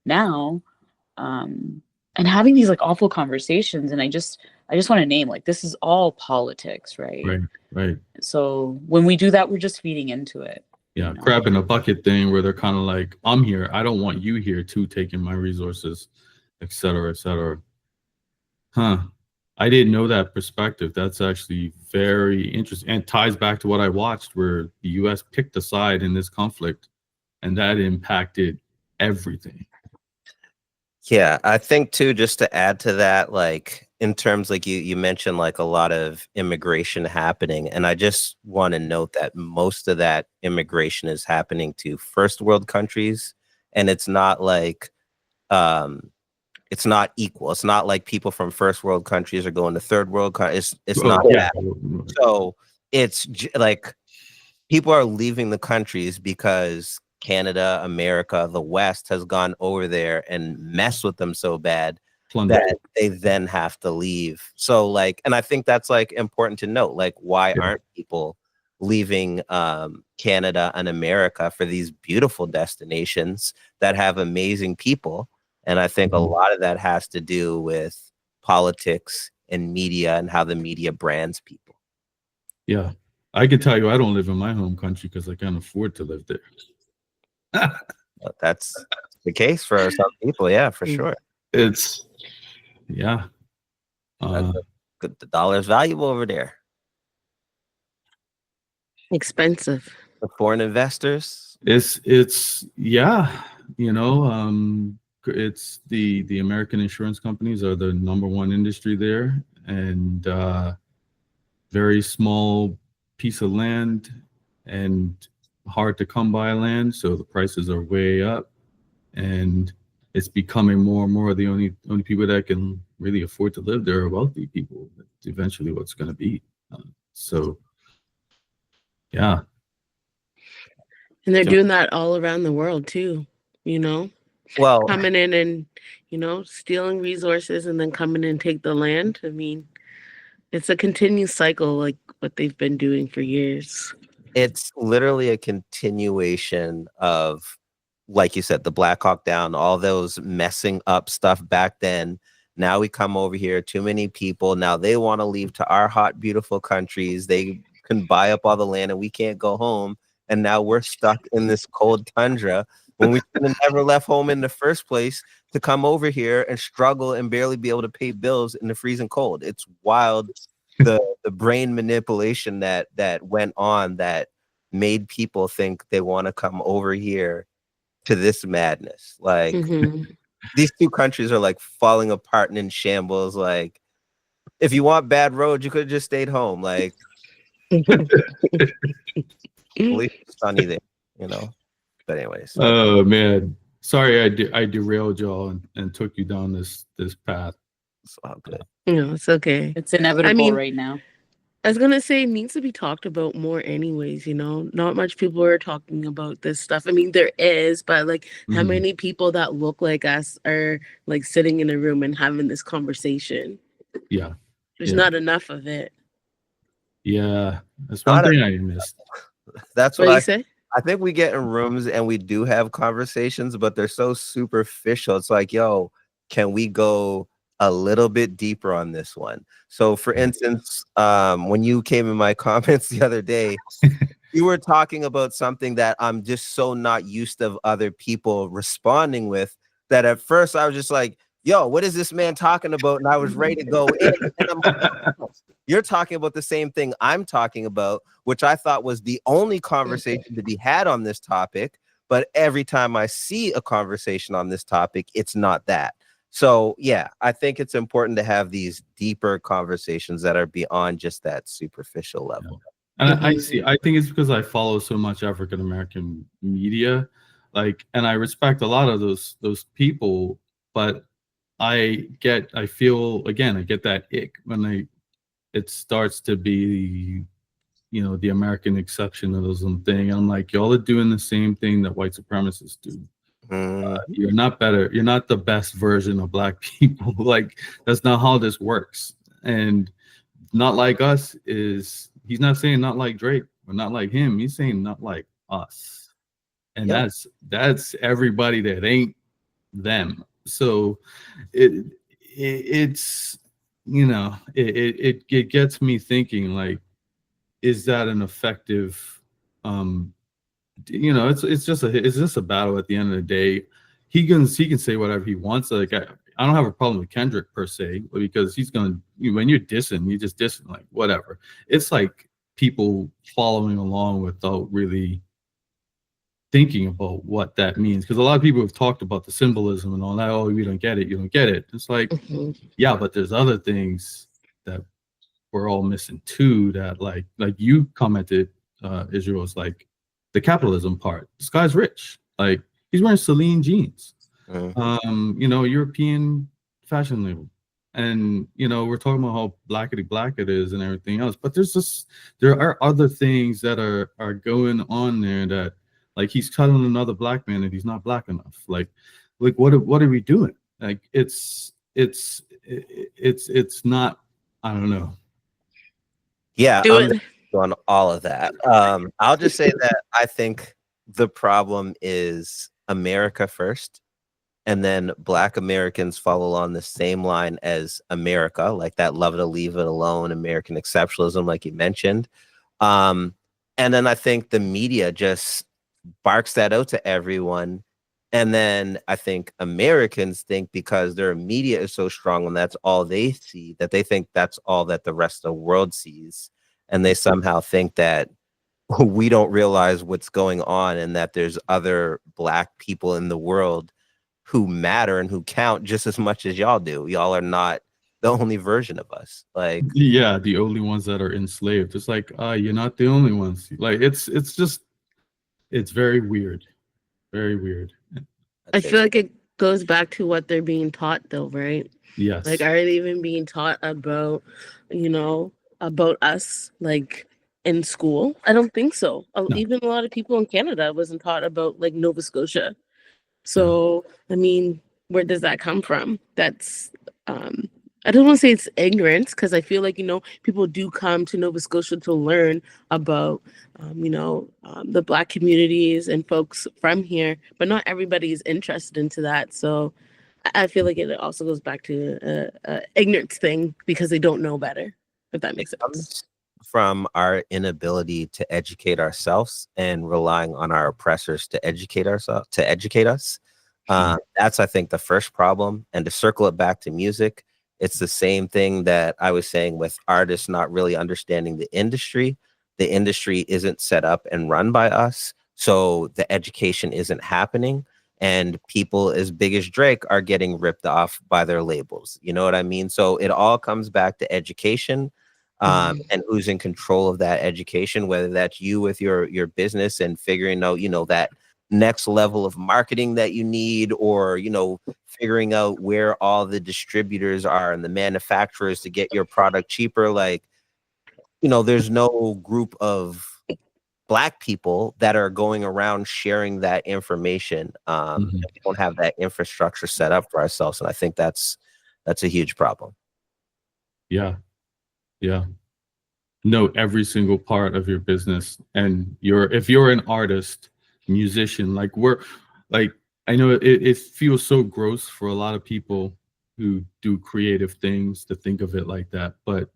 now, and having these like awful conversations. And I just want to name, like, this is all politics, right? Right. So when we do that, we're just feeding into it. Yeah, you know? crab in a bucket thing, where they're kind of like, I'm here, I don't want you here too, taking my resources, et cetera, et cetera. Huh. I didn't know that perspective. That's actually very interesting, and ties back to what I watched, where the U.S. picked a side in this conflict, and that impacted everything. Yeah, I think too, just to add to that, like in terms, like you mentioned, like a lot of immigration happening, and I just want to note that most of that immigration is happening to first world countries, and it's not like it's not equal. It's not like people from first world countries are going to third world countries. It's not that. So it's like people are leaving the countries because Canada, America, the West has gone over there and messed with them so bad that they then have to leave. So like, and I think that's like important to note, like, why aren't people leaving Canada and America for these beautiful destinations that have amazing people? And I think a lot of that has to do with politics and media and how the media brands people. Yeah, I can tell you, I don't live in my home country because I can't afford to live there. That's the case for some people. Yeah, for sure. It's, yeah. The dollar's valuable over there. Expensive. The foreign investors. It's yeah, you know, it's the American insurance companies are the #1 industry there, and very small piece of land and hard to come by land, so the prices are way up, and it's becoming more and more the only people that can really afford to live there are wealthy people. That's eventually what's going to be. So yeah. And they're doing that all around the world too, you know. Well, coming in and, you know, stealing resources and then coming in and take the land. I mean, it's a continuous cycle, like what they've been doing for years. It's literally a continuation of, like you said, the Black Hawk Down, all those messing up stuff back then. Now we come over here, too many people. Now they want to leave to our hot, beautiful countries. They can buy up all the land and we can't go home. And now we're stuck in this cold tundra when we should have never left home in the first place to come over here and struggle and barely be able to pay bills in the freezing cold. It's wild, the brain manipulation that went on, that made people think they want to come over here to this madness. Like these two countries are like falling apart and in shambles. Like if you want bad roads, you could have just stayed home. Like at least it's sunny there, you know. But anyways, Oh man, sorry I derailed y'all and took you down this path. it's all good. No, it's okay. It's inevitable mean, right now. I was gonna say it needs to be talked about more anyways, you know. Not much people are talking about this stuff. I mean, there is, but like how Mhm. many people that look like us are like sitting in a room and having this conversation? Yeah, There's Yeah. not enough of it. yeah, that's one Not a- thing I missed. That's What what do I you say? I think we get in rooms and we do have conversations, but they're so superficial. It's like, yo, can we go a little bit deeper on this one? So for instance, when you came in my comments the other day, you were talking about something that I'm just so not used of other people responding with, that at first I was just like, yo, what is this man talking about? And I was ready to go in. And I'm like, you're talking about the same thing I'm talking about, which I thought was the only conversation to be had on this topic. But every time I see a conversation on this topic, it's not that. So yeah, I think it's important to have these deeper conversations that are beyond just that superficial level. And I see. I think it's because I follow so much African American media, like, and I respect a lot of those people, but I feel again, I get that ick when it starts to be, you know, the American exceptionalism thing. I'm like, y'all are doing the same thing that white supremacists do. You're not better. You're not the best version of black people. Like, that's not how this works. And not like us is, he's not saying not like Drake or not like him. He's saying not like us. And Yep. that's everybody that ain't them. So it's, you know, it gets me thinking, like, is that an effective, you know, it's just a battle at the end of the day. He can say whatever he wants. Like, I don't have a problem with Kendrick per se, because he's gonna, when you're dissing, you just dissing, like, whatever. It's like people following along without really thinking about what that means, because a lot of people have talked about the symbolism and all that. Oh, you don't get it, you don't get it. It's like, yeah, but there's other things that we're all missing too, that like you commented, Israel, is like the capitalism part. This guy's rich. Like, he's wearing Celine jeans. You know, European fashion label. And, you know, we're talking about how blackety black it is and everything else. But there are other things that are going on there, that, like, he's telling another black man that he's not black enough. Like what are we doing? Like, it's not, I don't know. Yeah, Do I'm it. on all of that. I'll just say that I think the problem is America first, and then Black Americans follow on the same line as America, like that love to leave it alone, American exceptionalism, like you mentioned. And then I think the media just barks that out to everyone. And then I think Americans think, because their media is so strong and that's all they see, that they think that's all that the rest of the world sees. And they somehow think that we don't realize what's going on, and that there's other Black people in the world who matter and who count just as much as y'all do. Y'all are not the only version of us. Like, yeah, the only ones that are enslaved. It's like, you're not the only ones. Like, it's very weird. Very weird. I feel like it goes back to what they're being taught, though, right? Yes. Like, are they even being taught about, you know, about us, like, in school? I don't think so. No. Even a lot of people in Canada wasn't taught about, like, Nova Scotia. So, I mean, where does that come from? That's, I don't want to say it's ignorance, because I feel like, you know, people do come to Nova Scotia to learn about, you know, the Black communities and folks from here, but not everybody is interested into that. So I feel like it also goes back to a ignorance thing, because they don't know better, if that makes sense. comes from our inability to educate ourselves and relying on our oppressors to educate us. That's, I think, the first problem. And to circle it back to music, it's the same thing that I was saying with artists not really understanding the industry. the industry isn't set up and run by us, so the education isn't happening, and people as big as Drake are getting ripped off by their labels. You know what I mean? So it all comes back to education, and who's in control of that education, whether that's you with your business and figuring out, that next level of marketing that you need, or, figuring out where all the distributors are and the manufacturers to get your product cheaper. Like, there's no group of Black people that are going around sharing that information. We don't have that infrastructure set up for ourselves, and I think that's a huge problem. Yeah. Know every single part of your business, and if you're an artist, musician, I know it feels so gross for a lot of people who do creative things to think of it like that, but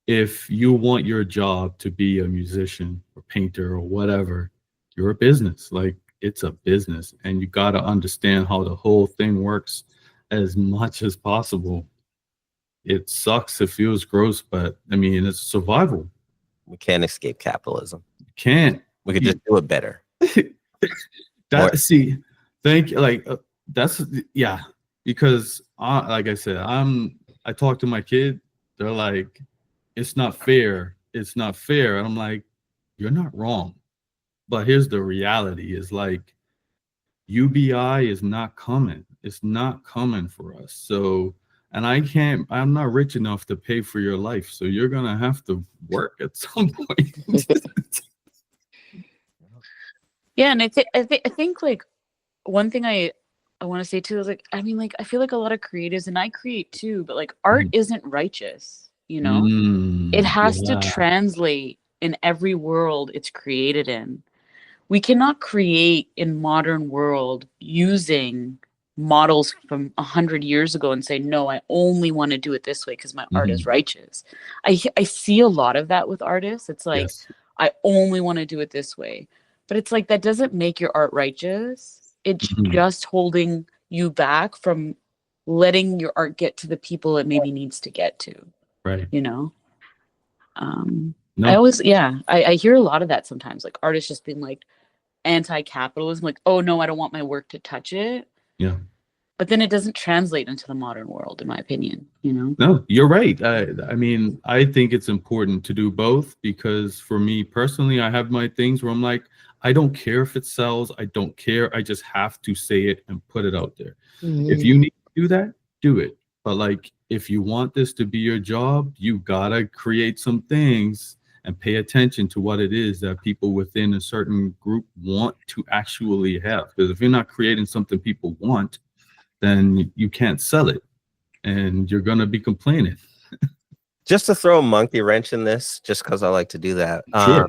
if you want your job to be a musician or painter or whatever, you're a business. Like, it's a business, and you got to understand how the whole thing works as much as possible. It sucks. It feels gross, but I mean, it's survival. We can't escape capitalism. You can't. We could just do it better. Thank you. Yeah, because like I said, I talk to my kid. They're like, it's not fair. It's not fair. And I'm like, you're not wrong. But here's the reality is, like, UBI is not coming. It's not coming for us. So, and I'm not rich enough to pay for your life. So you're going to have to work at some point. Yeah. And I think like one thing I want to say too is, like, I mean, like, I feel like a lot of creatives, and I create too, but like, art isn't righteous. It has to translate in every world it's created in. We cannot create in modern world using models from 100 years ago and say, no, I only want to do it this way because my art is righteous. I see a lot of that with artists. It's like, yes, I only want to do it this way. But it's like, that doesn't make your art righteous. It's just holding you back from letting your art get to the people it maybe needs to get to. Right. No. I hear a lot of that sometimes, like artists just being like anti-capitalism, like, oh no, I don't want my work to touch it. Yeah. But then it doesn't translate into the modern world, in my opinion, No, you're right. I mean, I think it's important to do both, because for me personally, I have my things where I'm like, I don't care if it sells. I don't care. I just have to say it and put it out there. If you need to do that, do it. But like, if you want this to be your job, you gotta create some things and pay attention to what it is that people within a certain group want to actually have. Because if you're not creating something people want, then you can't sell it, and you're gonna be complaining. Just to throw a monkey wrench in this, just because I like to do that. Sure.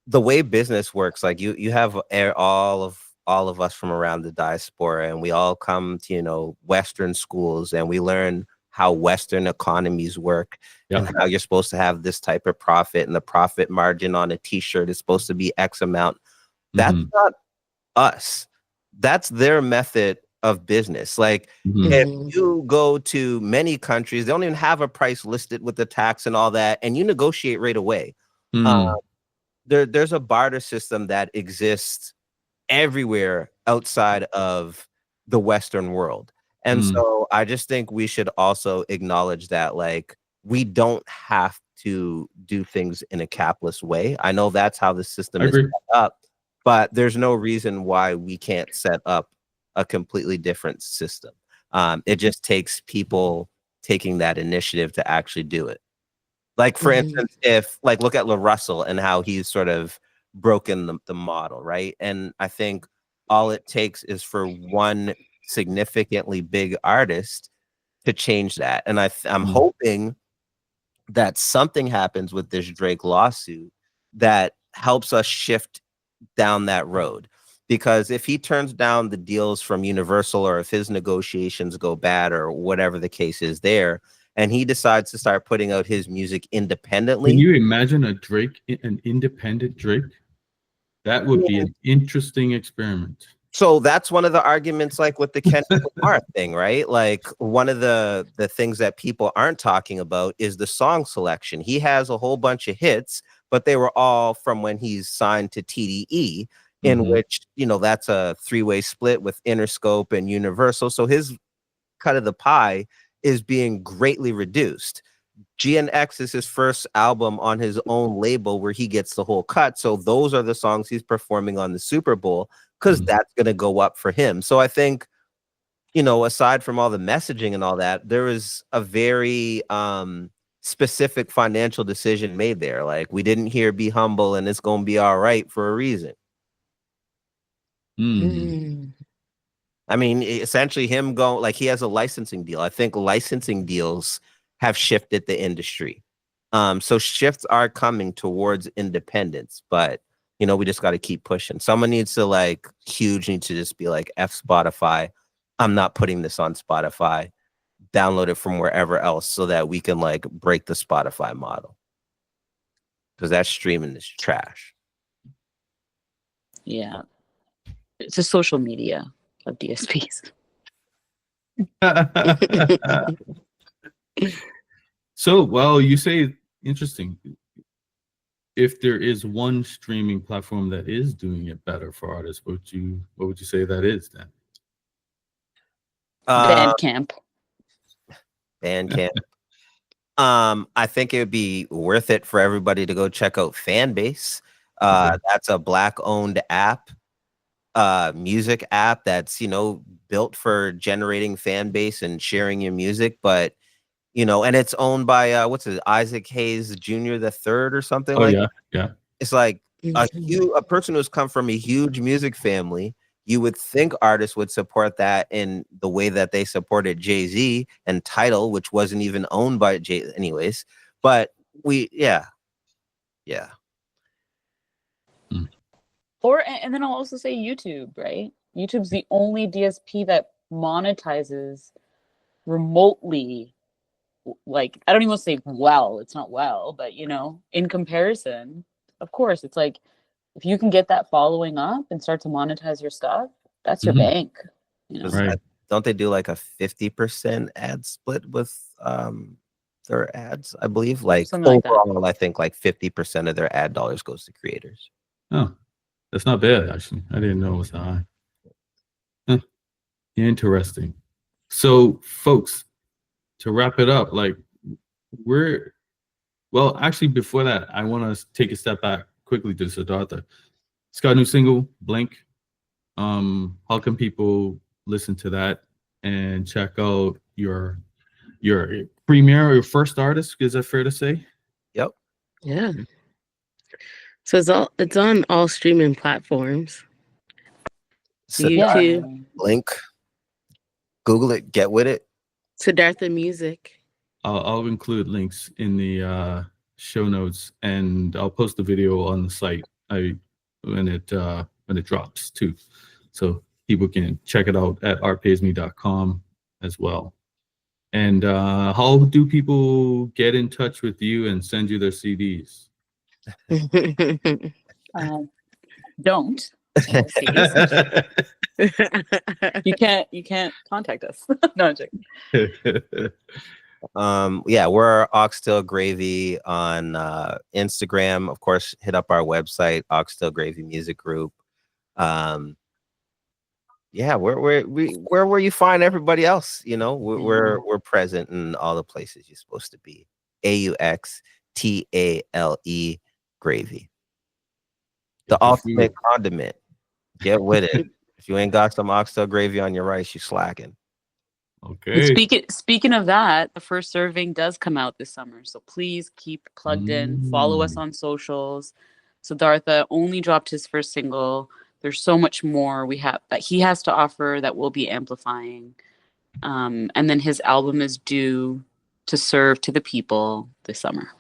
The way business works, like you have all of us from around the diaspora, and we all come to Western schools, and we learn how Western economies work, and how you're supposed to have this type of profit, and the profit margin on a t-shirt is supposed to be X amount. That's not us. That's their method of business. Like, if you go to many countries, they don't even have a price listed with the tax and all that, and you negotiate right away. There's a barter system that exists everywhere outside of the Western world. And so I just think we should also acknowledge that, like, we don't have to do things in a capitalist way. I know that's how the system is set up, but there's no reason why we can't set up a completely different system. It just takes people taking that initiative to actually do it. Like, for instance, if look at La Russell and how he's sort of broken the model, right? And I think all it takes is for one significantly big artist to change that. And I'm hoping that something happens with this Drake lawsuit that helps us shift down that road. Because if he turns down the deals from Universal, or if his negotiations go bad, or whatever the case is there, and he decides to start putting out his music independently. Can you imagine an independent Drake? That would be an interesting experiment. So that's one of the arguments, like with the Kendrick Lamar thing, right? Like, one of the things that people aren't talking about is the song selection. He has a whole bunch of hits, but they were all from when he's signed to TDE, in Mhm. which, you know, that's a 3-way split with Interscope and Universal. So his cut of the pie is being greatly reduced. GNX is his first album on his own label where he gets the whole cut. So those are the songs he's performing on the Super Bowl, because Mhm. that's going to go up for him. So I think, you know, aside from all the messaging and all that, there was a very specific financial decision made there. Like, we didn't hear "Be Humble" and "It's Gonna Be All Right" for a reason. Mhm. I mean, essentially him going, like, he has a licensing deal. I think licensing deals have shifted the industry. So shifts are coming towards independence, but, you know, we just got to keep pushing. Someone needs to, like, huge needs to just be like, F Spotify. I'm not putting this on Spotify. Download it from wherever else so that we can, like, break the Spotify model. Because that streaming is trash. Yeah. It's a social media of DSPs. So, well, you say interesting. If there is one streaming platform that is doing it better for artists, what would you say that is then? Bandcamp. Bandcamp. I think it would be worth it for everybody to go check out Fanbase. Okay. That's a Black-owned app, music app that's, you know, built for generating fan base and sharing your music. But, you know, and it's owned by what's it, Isaac Hayes Jr. the third or something Oh like yeah, that. yeah. It's like Mhm. a person who's come from a huge music family. You would think artists would support that in the way that they supported Jay-Z and Tidal, which wasn't even owned by Jay anyways. But yeah. Or and then I'll also say YouTube, right? YouTube's the only DSP that monetizes remotely. Like, I don't even want to say well, it's not well, but, you know, in comparison, of course, it's like, if you can get that following up and start to monetize your stuff, that's your Mhm. bank. You know, Right. Don't they do like a 50% ad split with their ads? I believe, like, something like that. overall, I think like 50% of their ad dollars goes to creators. Oh, that's not bad actually. I didn't know it was that high. Huh. Interesting. So, folks, to wrap it up, like well, actually, before that, I want to take a step back quickly to Siddhartha. It's got a new single, Blink. How can people listen to that and check out your premiere or your first artist? Is that fair to say? Yep. Yeah. So it's on all streaming platforms. So Yeah. YouTube, link, Google it, get with it. Siddhartha Music. I'll include links in the show notes, and I'll post the video on the site when it drops too, so people can check it out at artpaysme.com as well. And how do people get in touch with you and send you their CDs? Don't. You can't contact us. No, I'm joking. Yeah, we're Oxtail Gravy on Instagram. Of course, hit up our website, Oxtail Gravy Music Group. Yeah, where you find everybody else, you know, we're present in all the places you're supposed to be. AUXTALE Gravy, the ultimate condiment. Get with it. If you ain't got some oxtail gravy on your rice, you slacking. Okay. Speaking of that, the first serving does come out this summer, so please keep plugged in. Follow us on socials. Siddhartha only dropped his first single. There's so much more we have that he has to offer that we'll be amplifying. And then his album is due to serve to the people this summer.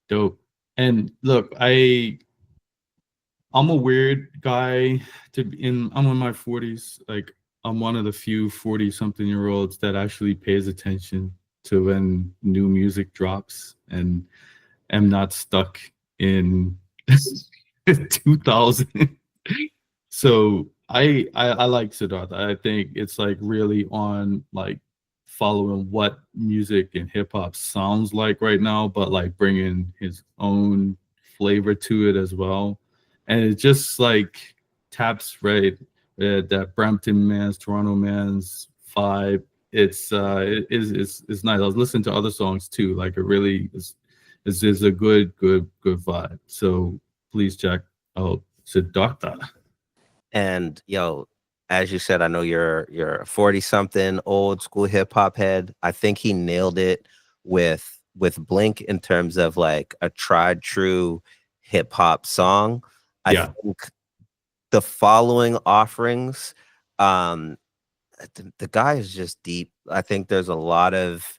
Dope. And look, I'm a weird guy I'm in my 40s. Like, I'm one of the few 40-something-year-olds that actually pays attention to when new music drops and am not stuck in 2000. So I like Siddhartha. I think it's like really on like following what music and hip hop sounds like right now, but like bringing his own flavor to it as well. And it just like taps right that Brampton man's, Toronto man's vibe. It's nice. I was listening to other songs too. Like it really is a good vibe. So please check out Siddhartha. And yo, as you said, I know you're a 40-something old school hip hop head. I think he nailed it with Blink in terms of like a tried true hip hop song. I think the following offerings, the guy is just deep. I think there's a lot of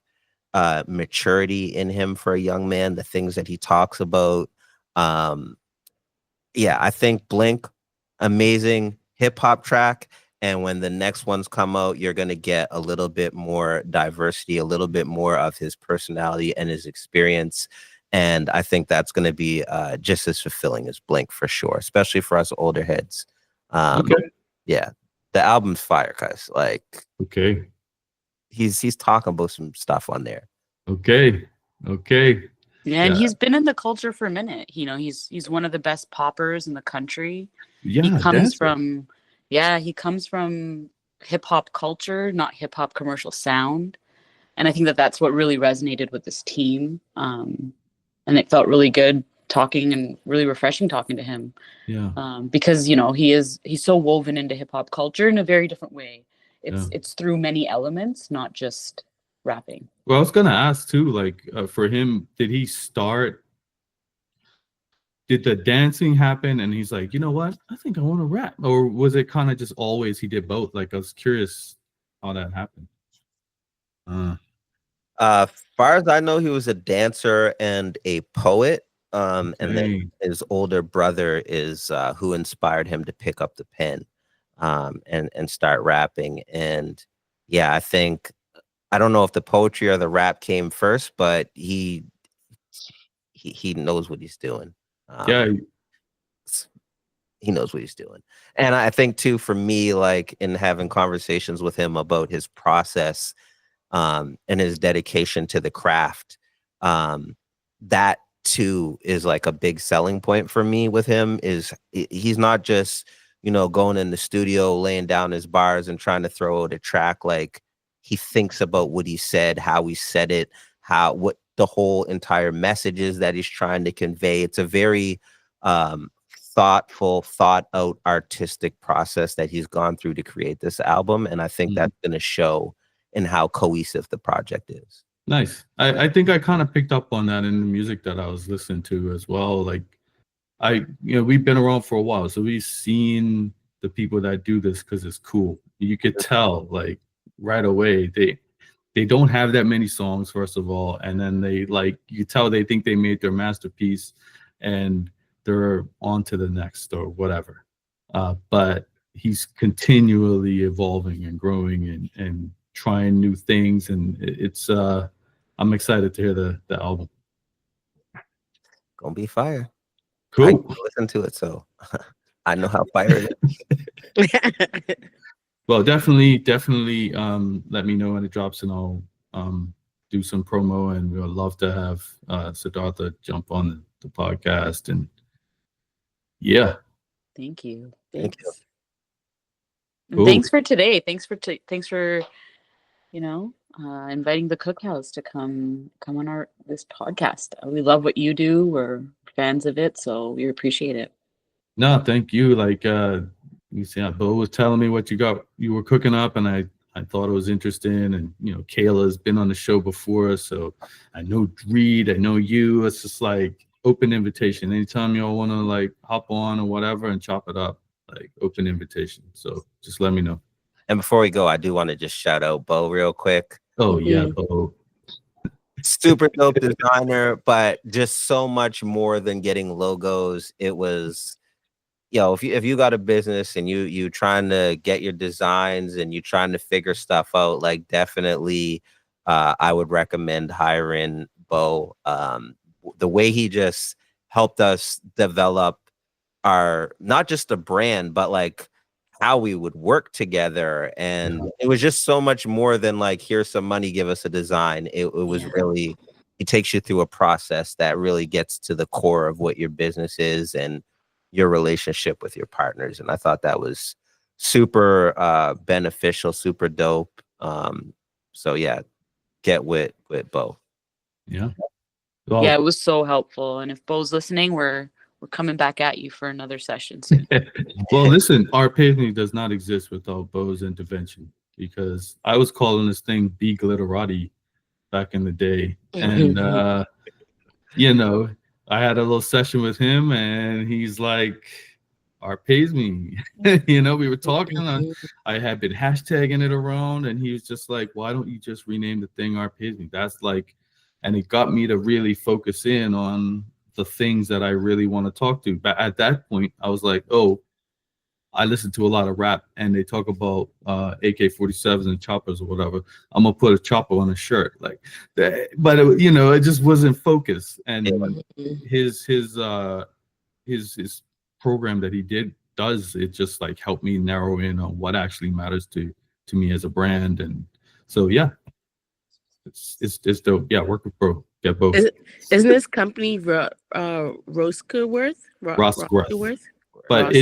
maturity in him for a young man, the things that he talks about. Yeah, I think Blink, amazing hip hop track. And when the next ones come out, you're going to get a little bit more diversity, a little bit more of his personality and his experience. And I think that's going to be just as fulfilling as Blink for sure, especially for us older heads. Yeah, the album's fire, guys. Like, he's talking about some stuff on there. Okay. Yeah, and he's been in the culture for a minute. You know, he's one of the best poppers in the country. Yeah, he comes from hip hop culture, not hip hop commercial sound. And I think that's what really resonated with this team. And it felt really good talking and really refreshing talking to him. Yeah. Because, you know, he's so woven into hip hop culture in a very different way. It's through many elements, not just rapping. Well, I was gonna ask too, like for him, did the dancing happen and he's like, you know what, I think I want to rap, or was it kind of just always he did both? Like I was curious how that happened. Far as I know, he was a dancer and a poet. And then his older brother is who inspired him to pick up the pen and start rapping. And yeah, I don't know if the poetry or the rap came first, but he knows what he's doing. He knows what he's doing. And I think too, for me, like in having conversations with him about his process and his dedication to the craft, that too is like a big selling point for me with him. Is he's not just, you know, going in the studio, laying down his bars and trying to throw out a track. Like he thinks about what he said, how he said it, what the whole entire message is that he's trying to convey. It's a very thoughtful, thought out artistic process that he's gone through to create this album. And I think that's going to show in how cohesive the project is. Nice. I think I kind of picked up on that in the music that I was listening to as well. Like we've been around for a while, so we've seen the people that do this because it's cool. You could tell like right away they don't have that many songs, first of all, and then you tell they think they made their masterpiece and they're on to the next or whatever. But he's continually evolving and growing and trying new things, and it's I'm excited to hear the album. Gonna be fire. Cool. I listen to it, so I know how fire it is. Well, definitely let me know when it drops, and I'll do some promo, and we would love to have Siddhartha jump on the podcast. And yeah, thank you. Cool. Thanks for today. Thanks for inviting the Cookhouse to come on this podcast. We love what you do. We're fans of it, so we appreciate it. No, thank you. Like you see, Bo was telling me what you were cooking up, and I thought it was interesting. And Kayla's been on the show before, so I know Reed, I know you. It's just like open invitation. Anytime y'all want to like hop on or whatever and chop it up, like open invitation. So just let me know. And before we go, I do want to just shout out Bo real quick. Oh yeah, Bo. Super dope designer, but just so much more than getting logos. It was, if you got a business and you trying to get your designs and you trying to figure stuff out, like definitely I would recommend hiring Bo. The way he just helped us develop our, not just a brand, but like how we would work together. And it was just so much more than like, here's some money, give us a design. It was really, it takes you through a process that really gets to the core of what your business is and your relationship with your partners. And I thought that was super beneficial, super dope. So yeah, get with Bo. Yeah. Yeah, it was so helpful. And if Bo's listening, we're coming back at you for another session soon. Well, listen, Art Pays Me does not exist without Bo's intervention, because I was calling this thing B Glitterati back in the day. And, you know, I had a little session with him and he's like, Art Pays Me. You know, we were talking. I had been hashtagging it around and he was just like, why don't you just rename the thing Art Pays Me? That's like, and it got me to really focus in on the things that I really want to talk to. But at that point, I was like, oh, I listen to a lot of rap and they talk about AK-47s and choppers or whatever. I'm gonna put a chopper on a shirt, like that. But it, you know, it just wasn't focused. And his program that he does it just like helped me narrow in on what actually matters to me as a brand. And so yeah, it's dope. Yeah, work with Bro. Get both. Isn't this company Roscoeworth? Roscoeworth. But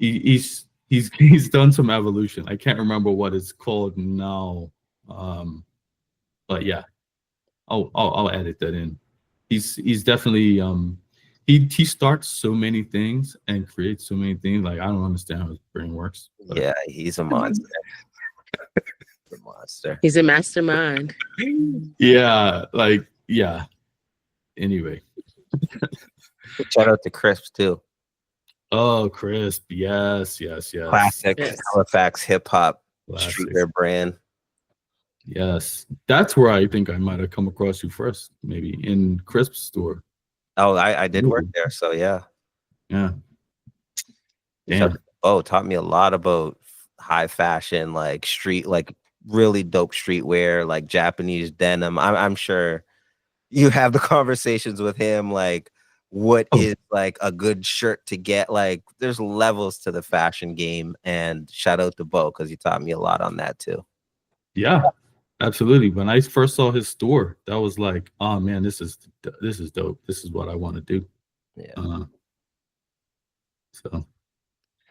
it's he's done some evolution. I can't remember what it's called now. But yeah, I'll edit that in. He's definitely he starts so many things and creates so many things. Like I don't understand how his brain works. Yeah, he's a monster. A monster. He's a mastermind. Yeah. Anyway. Shout out to Crisp too. Oh, Crisp. Yes. Classic Halifax hip hop streetwear brand. Yes. That's where I think I might have come across you first, maybe in Crisp's store. Oh, I did work there, so yeah. Yeah. Damn. So, taught me a lot about high fashion, like street, like really dope streetwear, like Japanese denim. I'm sure you have the conversations with him, like what is like a good shirt to get. Like there's levels to the fashion game, and shout out to Bo because he taught me a lot on that too. Yeah, absolutely. When I first saw his store, that was like, oh man, this is dope. This is what I want to do. Yeah. So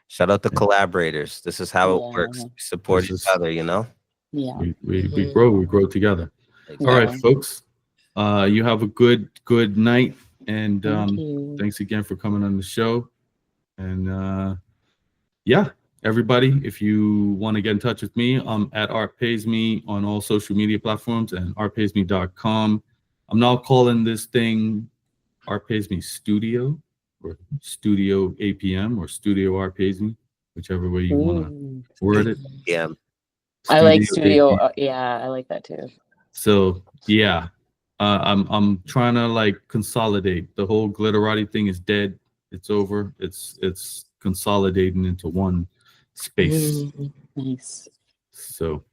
shout out to collaborators. This is how it works. We support each other, you know? Yeah. We grow together. All right, folks. You have a good night. And thanks again for coming on the show. And yeah, everybody, if you want to get in touch with me, I'm at Art Pays Me on all social media platforms and artpaysme.com. I'm now calling this thing Art Pays Me Studio or Studio APM or Studio Art Pays Me, whichever way you want to word it. Yeah. I like Studio. Yeah, I like that too. So yeah. I'm trying to like consolidate. The whole Glitterati thing is dead. It's over. It's consolidating into one space. Nice. So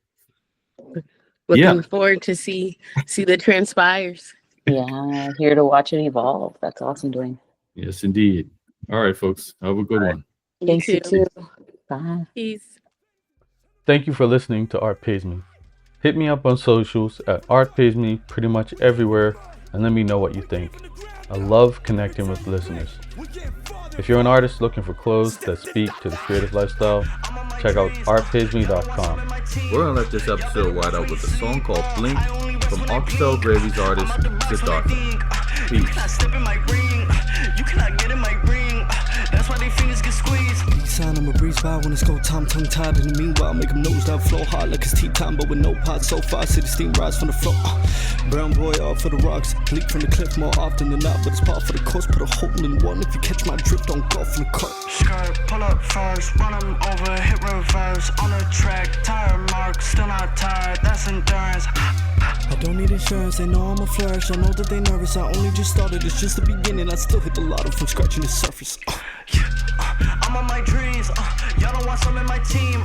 looking forward to see that transpires. Yeah, here to watch it evolve. That's awesome, Dwayne. Yes, indeed. All right, folks. Have a good one. Thanks, you too. Bye. Peace. Thank you for listening to Art Pays Me. Hit me up on socials at Art Pays Me pretty much everywhere and let me know what you think. I love connecting with listeners. If you're an artist looking for clothes that speak to the creative lifestyle, check out artpaysme.com. We're gonna let this episode ride out with a song called Blink from Oxtail Gravy's artist, Siddhartha. Peace. That's why they fingers get squeezed. Sign, I'm a breeze by when it's go time, tongue tied. In the meanwhile, make them nose down, flow hard like it's tea time, but with no pot. So far, see the steam rise from the floor. Brown boy off for the rocks, leap from the cliff more often than not, but it's part for the coast. Put a hole in one. If you catch my drift, don't go from the cut. Skirt, pull up first, run them over, hit reverse on the track. Tire mark, still not tired. That's endurance. I don't need insurance, they know I'm a flourish. I know that they nervous, I only just started. It's just the beginning, I still hit the lotto from scratching the surface. I'm on my dreams, y'all don't want some in my team.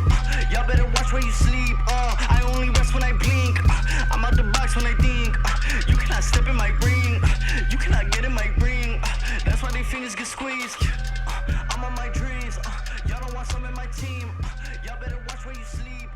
Y'all better watch where you sleep. I only rest when I blink. I'm out the box when I think. You cannot step in my ring. You cannot get in my ring. That's why they fingers get squeezed. I'm on my dreams. Y'all don't want some in my team. Y'all better watch where you sleep.